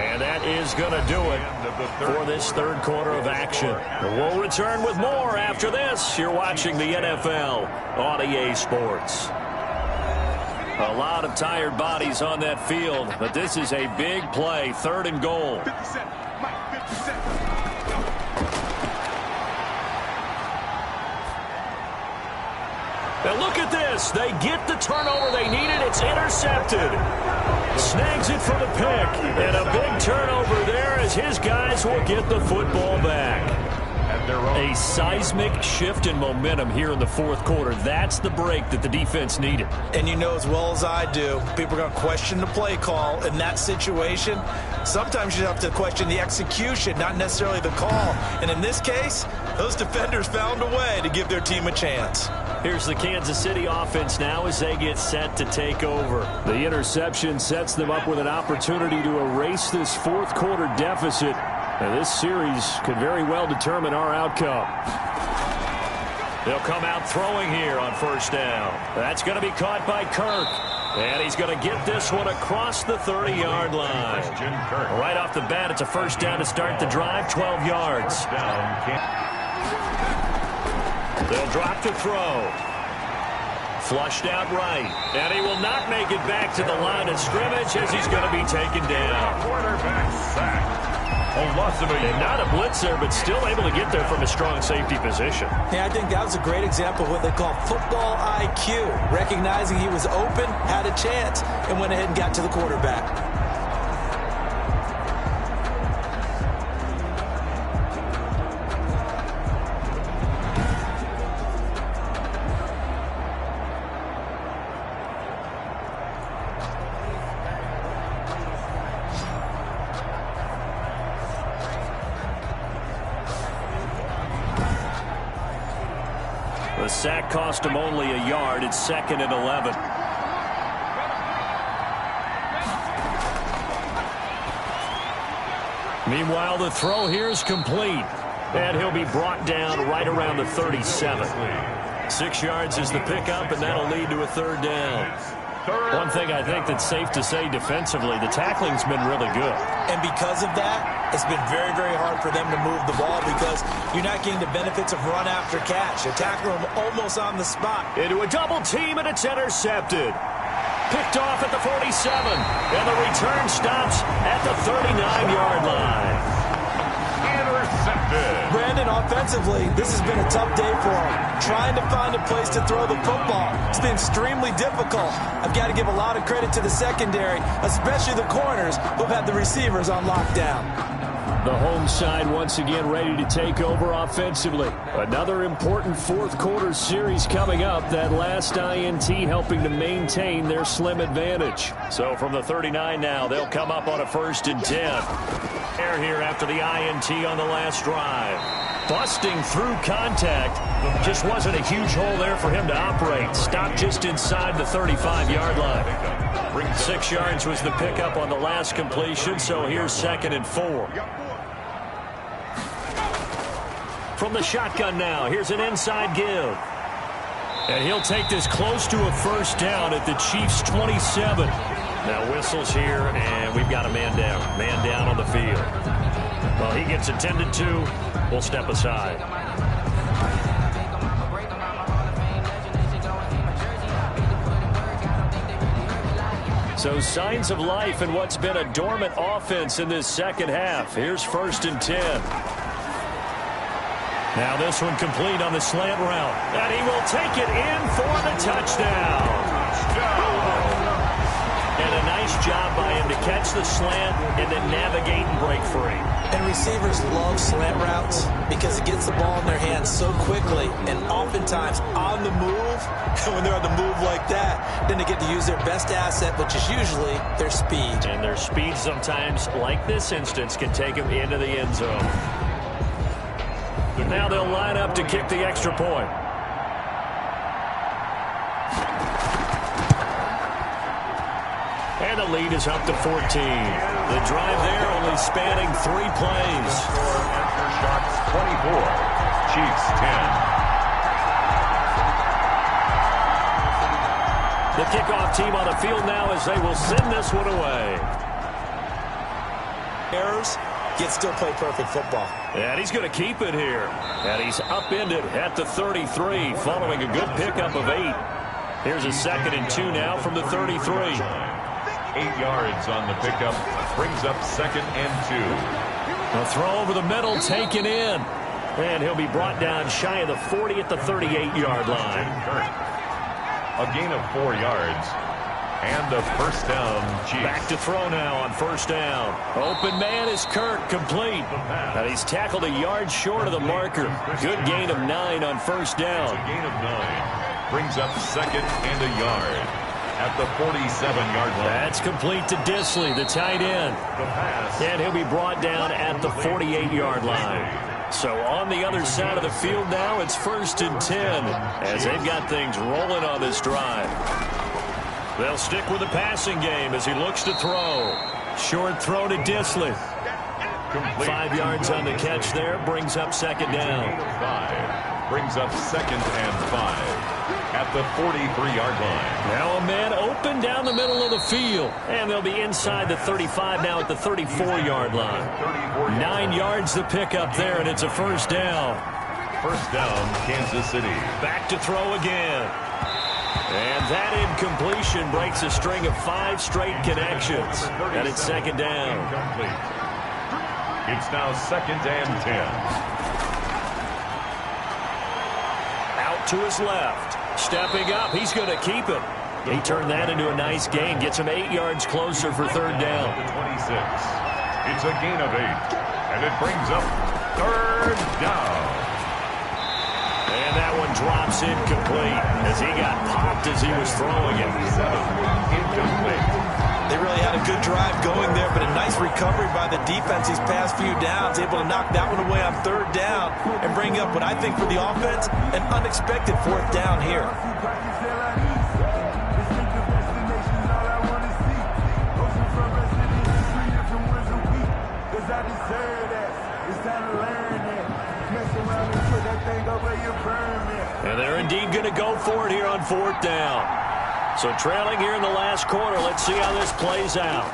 Speaker 2: And that is going to do it for this 3rd quarter of action. We'll return with more after this. You're watching the NFL on EA Sports. A lot of tired bodies on that field, but this is a big play, 3rd and goal. And look at this. They get the turnover they needed. It's intercepted. Snags it for the pick. And a big turnover there as his guys will get the football back. A seismic shift in momentum here in the fourth quarter. That's the break that the defense needed.
Speaker 3: And you know as well as I do, people are going to question the play call in that situation. Sometimes you have to question the execution, not necessarily the call. And in this case, those defenders found a way to give their team a chance.
Speaker 2: Here's the Kansas City offense now as they get set to take over. The interception sets them up with an opportunity to erase this fourth quarter deficit. And this series could very well determine our outcome. They'll come out throwing here on first down. That's going to be caught by Kirk. And he's going to get this one across the 30-yard line. Right off the bat, it's a first down to start the drive, 12 yards. They'll drop to throw. Flushed out right. And he will not make it back to the line of scrimmage as he's going to be taken down.
Speaker 1: Quarterback sack. A loss of
Speaker 2: And not a blitzer, but still able to get there from a strong safety position.
Speaker 3: Yeah, I think that was a great example of what they call football IQ. Recognizing he was open, had a chance, and went ahead and got to the quarterback.
Speaker 2: The sack cost him only a yard. It's 2nd and 11. Meanwhile, the throw here is complete. And he'll be brought down right around the 37. 6 yards is the pickup, and that'll lead to a third down. One thing I think that's safe to say defensively, the tackling's been really good.
Speaker 3: And because of that, it's been very, very hard for them to move the ball because you're not getting the benefits of run after catch. You're tackling them almost on the spot.
Speaker 2: Into a double team, and it's intercepted. Picked off at the 47, and the return stops at the 39-yard line.
Speaker 1: intercepted.
Speaker 3: Brandon, offensively, this has been a tough day for him. Trying to find a place to throw the football. It's been extremely difficult. I've got to give a lot of credit to the secondary, especially the corners who've had the receivers on lockdown.
Speaker 2: The home side once again ready to take over offensively. Another important fourth quarter series coming up. That last INT helping to maintain their slim advantage. So from the 39 now, they'll come up on a 1st and 10. Air here after the INT on the last drive. Busting through contact. Just wasn't a huge hole there for him to operate. Stopped just inside the 35-yard line. 6 yards was the pickup on the last completion, so here's 2nd and 4. From the shotgun now, here's an inside give. And he'll take this close to a 1st down at the Chiefs' 27. Now whistles here, and we've got a man down. Man down on the field. Well, he gets attended to. We'll step aside. So signs of life in what's been a dormant offense in this second half. Here's 1st and 10. Now this one complete on the slant route. And he will take it in for the touchdown. And a nice job by him to catch the slant and then navigate and break free.
Speaker 3: And receivers love slant routes because it gets the ball in their hands so quickly and oftentimes on the move. And when they're on the move like that, then they get to use their best asset, which is usually their speed.
Speaker 2: And their speed sometimes, like this instance, can take them into the end zone. Now they'll line up to kick the extra point. And the lead is up to 14. The drive there only spanning 3 plays.
Speaker 1: Aftershocks 24, Chiefs 10.
Speaker 2: The kickoff team on the field now as they will send this one away.
Speaker 3: Errors, yet still play perfect football.
Speaker 2: And he's going to keep it here. And he's upended at the 33 following a good pickup of 8. Here's a 2nd and 2 now from the 33.
Speaker 1: 8 yards on the pickup, brings up 2nd and 2.
Speaker 2: A throw over the middle taken in. And he'll be brought down shy of the 40 at the 38-yard line.
Speaker 1: A gain of 4 yards. And a first down, Chiefs.
Speaker 2: Back to throw now on first down. Open man is Kirk, complete. And he's tackled a yard short of the marker. Good gain of 9 on first down.
Speaker 1: It's a gain of 9. Brings up second and a yard at the 47-yard line.
Speaker 2: That's complete to Disley, the tight end.
Speaker 1: The pass.
Speaker 2: And he'll be brought down at the 48-yard line. So on the other side of the field now, it's 1st and 10 as they've got things rolling on this drive. They'll stick with the passing game as he looks to throw. Short throw to Disley. 5 yards on the catch there, brings up second down.
Speaker 1: 5 brings up second and 5 at the 43-yard line.
Speaker 2: Now a man open down the middle of the field. And they'll be inside the 35 now at the 34-yard line. 9 yards to pick up there, and it's a first down.
Speaker 1: First down, Kansas City.
Speaker 2: Back to throw again. And that incompletion breaks a string of 5 straight connections. And it's second down.
Speaker 1: Incomplete. It's now second and 10.
Speaker 2: Out to his left. Stepping up, he's going to keep it. He turned that into a nice gain. Gets him 8 yards closer for third down.
Speaker 1: 26. It's a gain of 8. And it brings up third down.
Speaker 2: And that one drops incomplete as he got popped as he was throwing it.
Speaker 1: Incomplete.
Speaker 3: They really had a good drive going there, but a nice recovery by the defense these past few downs, able to knock that one away on third down and bring up what I think for the offense, an unexpected fourth down here.
Speaker 2: And they're indeed going to go for it here on fourth down. So trailing here in the last quarter. Let's see how this plays out.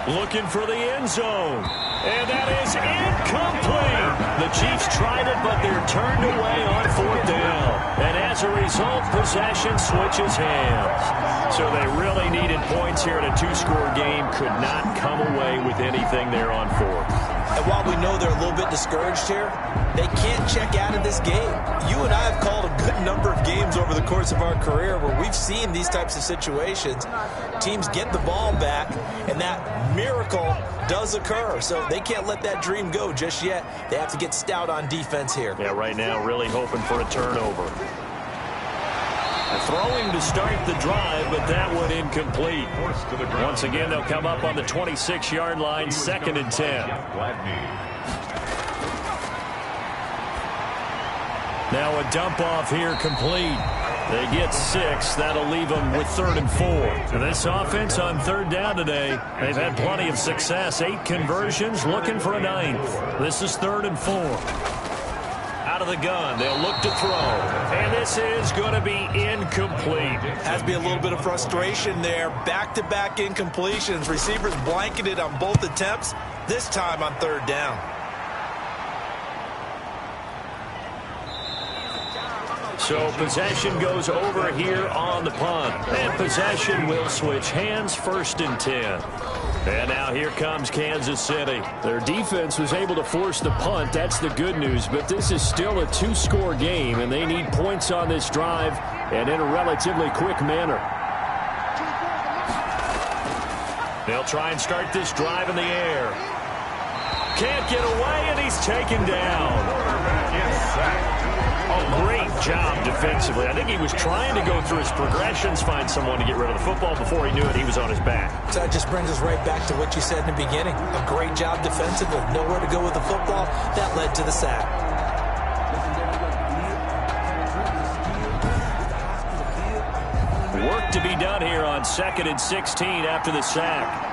Speaker 2: Looking for the end zone. And that is incomplete. The Chiefs tried it, but they're turned away on fourth down. And as a result, possession switches hands. So they really needed points here in a 2-score game. Could not come away with anything there on fourth.
Speaker 3: And while we know they're a little bit discouraged here, they can't check out of this game. You and I have called a good number of games over the course of our career where we've seen these types of situations. Teams get the ball back, and that miracle does occur. So they can't let that dream go just yet. They have to get stout on defense here.
Speaker 2: Yeah, right now really hoping for a turnover. Throwing to start the drive, but that one incomplete. Once again, they'll come up on the 26-yard line, 2nd and 10. Now a dump off here complete. They get 6. That'll leave them with 3rd and 4. And this offense on third down today, they've had plenty of success. 8 conversions, looking for a 9th. This is 3rd and 4. Out of the gun, they'll look to throw. And this is going to be incomplete.
Speaker 3: Has to be a little bit of frustration there. Back-to-back incompletions. Receivers blanketed on both attempts, this time on third down.
Speaker 2: So possession goes over here on the punt. And possession will switch hands, 1st and 10. And now here comes Kansas City. Their defense was able to force the punt. That's the good news. But this is still a 2-score game, and they need points on this drive and in a relatively quick manner. They'll try and start this drive in the air. Can't get away, and he's taken down. Oh, great job defensively. I think he was trying to go through his progressions, find someone to get rid of the football. Before he knew it, he was on his back.
Speaker 3: So that just brings us right back to what you said in the beginning. A great job defensively. Nowhere to go with the football. That led to the sack.
Speaker 2: Work to be done here on 2nd and 16 after the sack.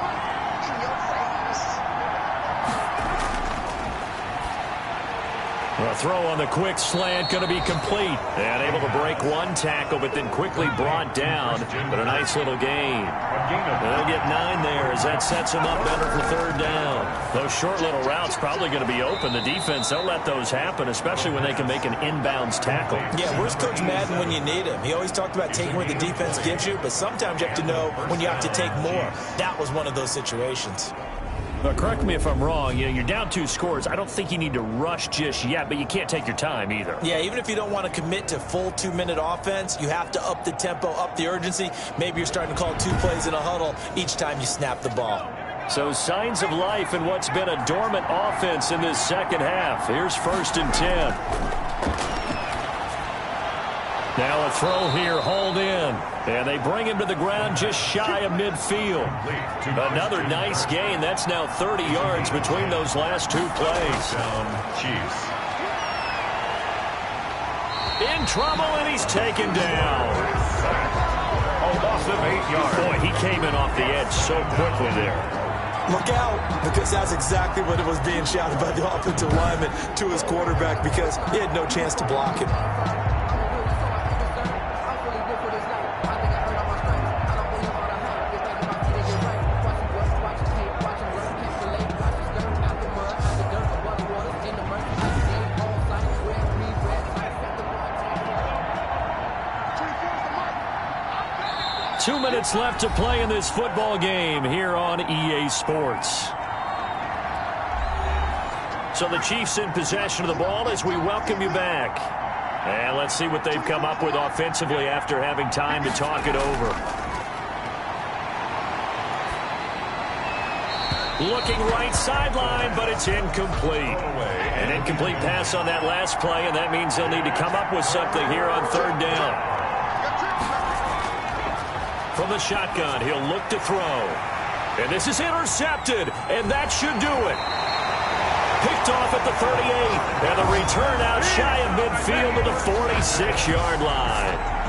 Speaker 2: A throw on the quick slant going to be complete. And able to break one tackle, but then quickly brought down. But a nice little gain. They'll get 9 there as that sets them up better for third down. Those short little routes probably going to be open. The defense, they'll let those happen, especially when they can make an inbounds tackle.
Speaker 3: Yeah, where's Coach Madden when you need him? He always talked about taking what the defense gives you, but sometimes you have to know when you have to take more. That was one of those situations.
Speaker 2: But correct me if I'm wrong, you're down 2 scores. I don't think you need to rush just yet, but you can't take your time either.
Speaker 3: Yeah, even if you don't want to commit to full 2-minute offense, you have to up the tempo, up the urgency. Maybe you're starting to call 2 plays in a huddle each time you snap the ball.
Speaker 2: So signs of life in what's been a dormant offense in this second half. Here's 1st and 10. Now a throw here, hauled in. And they bring him to the ground just shy of midfield. Another nice gain. That's now 30 yards between those last 2 plays.
Speaker 1: Chiefs.
Speaker 2: In trouble, and he's taken down.
Speaker 1: A loss of 8 yards.
Speaker 2: Boy, he came in off the edge so quickly there.
Speaker 3: Look out, because that's exactly what it was being shouted by the offensive lineman to his quarterback, because he had no chance to block him.
Speaker 2: 2 minutes left to play in this football game here on EA Sports. So the Chiefs in possession of the ball as we welcome you back. And let's see what they've come up with offensively after having time to talk it over. Looking right sideline, but it's incomplete. An incomplete pass on that last play, and that means they'll need to come up with something here on 3rd down. From the shotgun, he'll look to throw. And this is intercepted, and that should do it. Picked off at the 38, and the return out shy of midfield to the 46-yard line.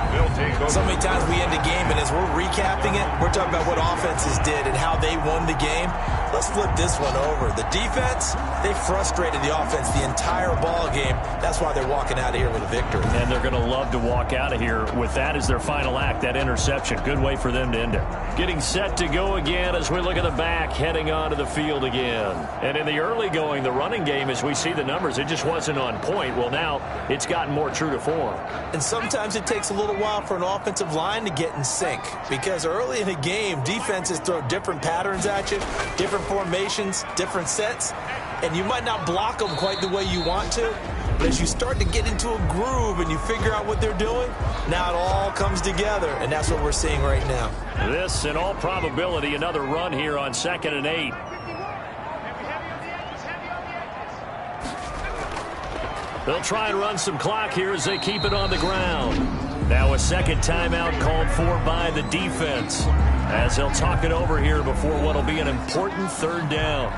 Speaker 3: So many times we end a game, and as we're recapping it, we're talking about what offenses did and how they won the game. Let's flip this one over. The defense, they frustrated the offense the entire ball game. That's why they're walking out of here with a victory.
Speaker 2: And they're going to love to walk out of here with that as their final act, that interception. Good way for them to end it. Getting set to go again as we look at the back, heading onto the field again. And in the early going, the running game, as we see the numbers, it just wasn't on point. Well, now it's gotten more true to form.
Speaker 3: And sometimes it takes a little while for an offensive line to get in sync, because early in a game, defenses throw different patterns at you, different formations, different sets, and you might not block them quite the way you want to, but as you start to get into a groove and you figure out what they're doing, now it all comes together, and that's what we're seeing right now.
Speaker 2: This, in all probability, another run here on 2nd and 8. They'll try and run some clock here as they keep it on the ground. Now a second timeout called for by the defense as they'll talk it over here before what will be an important 3rd down.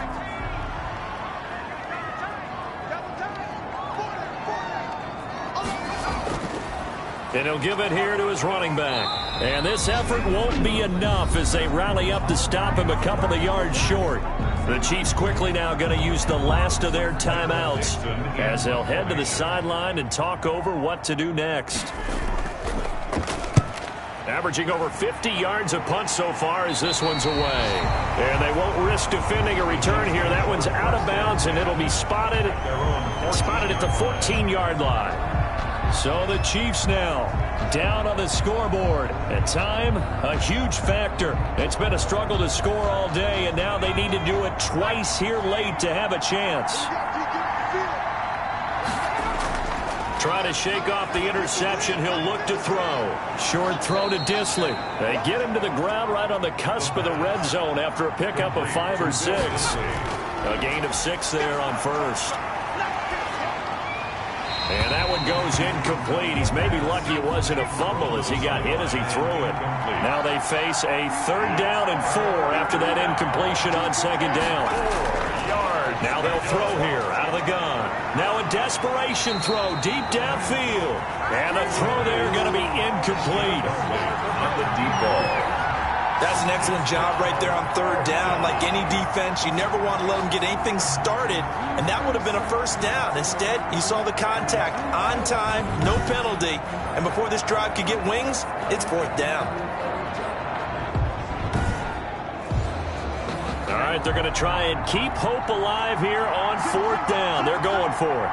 Speaker 2: And he'll give it here to his running back. And this effort won't be enough as they rally up to stop him a couple of yards short. The Chiefs quickly now going to use the last of their timeouts as they'll head to the sideline and talk over what to do next. Averaging over 50 yards a punt so far as this one's away. And they won't risk defending a return here. That one's out of bounds, and it'll be spotted at the 14-yard line. So the Chiefs now down on the scoreboard. At time, a huge factor. It's been a struggle to score all day, and now they need to do it twice here late to have a chance. Trying to shake off the interception. He'll look to throw. Short throw to Disley. They get him to the ground right on the cusp of the red zone after a pickup of 5 or 6. A gain of 6 there on 1st. And that one goes incomplete. He's maybe lucky it wasn't a fumble as he got hit as he threw it. Now they face a 3rd down and 4 after that incompletion on 2nd down. 4 yards. Now they'll throw here out of the gun. Now a desperation throw deep downfield. And the throw there going to be incomplete.
Speaker 1: On the deep ball.
Speaker 3: That's an excellent job right there on 3rd down. Like any defense, you never want to let them get anything started, and that would have been a 1st down. Instead, you saw the contact on time, no penalty, and before this drive could get wings, it's 4th down.
Speaker 2: All right, they're going to try and keep hope alive here on 4th down. They're going for it.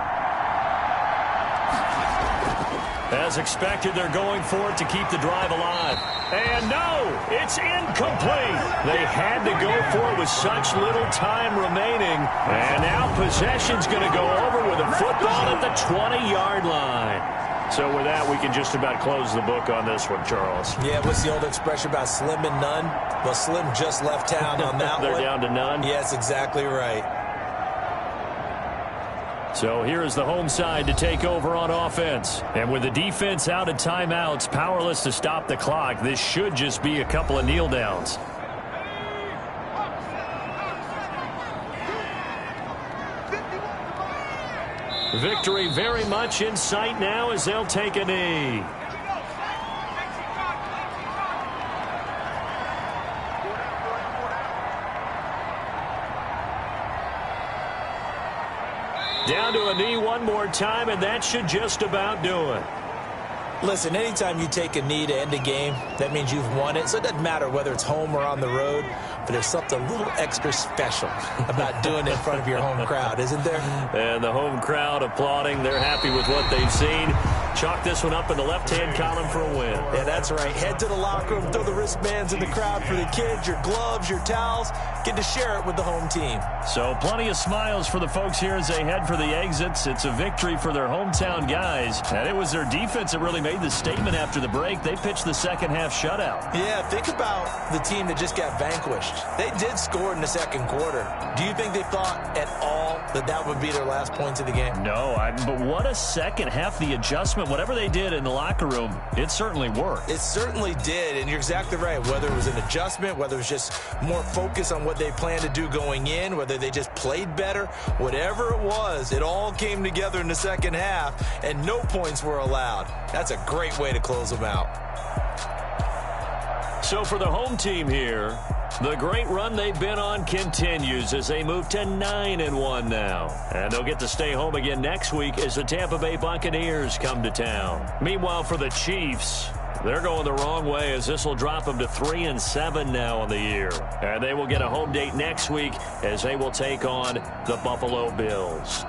Speaker 2: As expected, they're going for it to keep the drive alive. And no, it's incomplete. They had to go for it with such little time remaining. And now possession's going to go over with a football at the 20-yard line. So with that, we can just about close the book on this one, Charles.
Speaker 3: Yeah, what's the old expression about slim and none? Well, Slim just left town on that
Speaker 2: They're
Speaker 3: one.
Speaker 2: down to none?
Speaker 3: Yes, exactly right.
Speaker 2: So here is the home side to take over on offense. And with the defense out of timeouts, powerless to stop the clock, this should just be a couple of kneel downs. Victory very much in sight now as they'll take a knee. Down to a knee one more time, and that should just about do it.
Speaker 3: Listen, anytime you take a knee to end a game, that means you've won it. So it doesn't matter whether it's home or on the road, but there's something a little extra special about doing it in front of your home crowd, isn't there?
Speaker 2: And the home crowd applauding. They're happy with what they've seen. Chalk this one up in the left-hand column for a win.
Speaker 3: Yeah, that's right. Head to the locker room, throw the wristbands in the crowd for the kids, your gloves, your towels. Get to share it with the home team.
Speaker 2: So plenty of smiles for the folks here as they head for the exits. It's a victory for their hometown guys. And it was their defense that really made the statement after the break. They pitched the second-half shutout.
Speaker 3: Yeah, think about the team that just got vanquished. They did score in the second quarter. Do you think they thought at all that that would be their last points of the game?
Speaker 2: No, but what a second half. The adjustment, whatever they did in the locker room, it certainly worked.
Speaker 3: It certainly did, and you're exactly right. Whether it was an adjustment, whether it was just more focus on what they planned to do going in, whether they just played better, whatever it was, it all came together in the second half, and no points were allowed. That's a great way to close them out.
Speaker 2: So for the home team here, the great run they've been on continues as they move to 9-1 now. And they'll get to stay home again next week as the Tampa Bay Buccaneers come to town. Meanwhile, for the Chiefs, they're going the wrong way as this will drop them to 3-7 now on the year. And they will get a home date next week as they will take on the Buffalo Bills.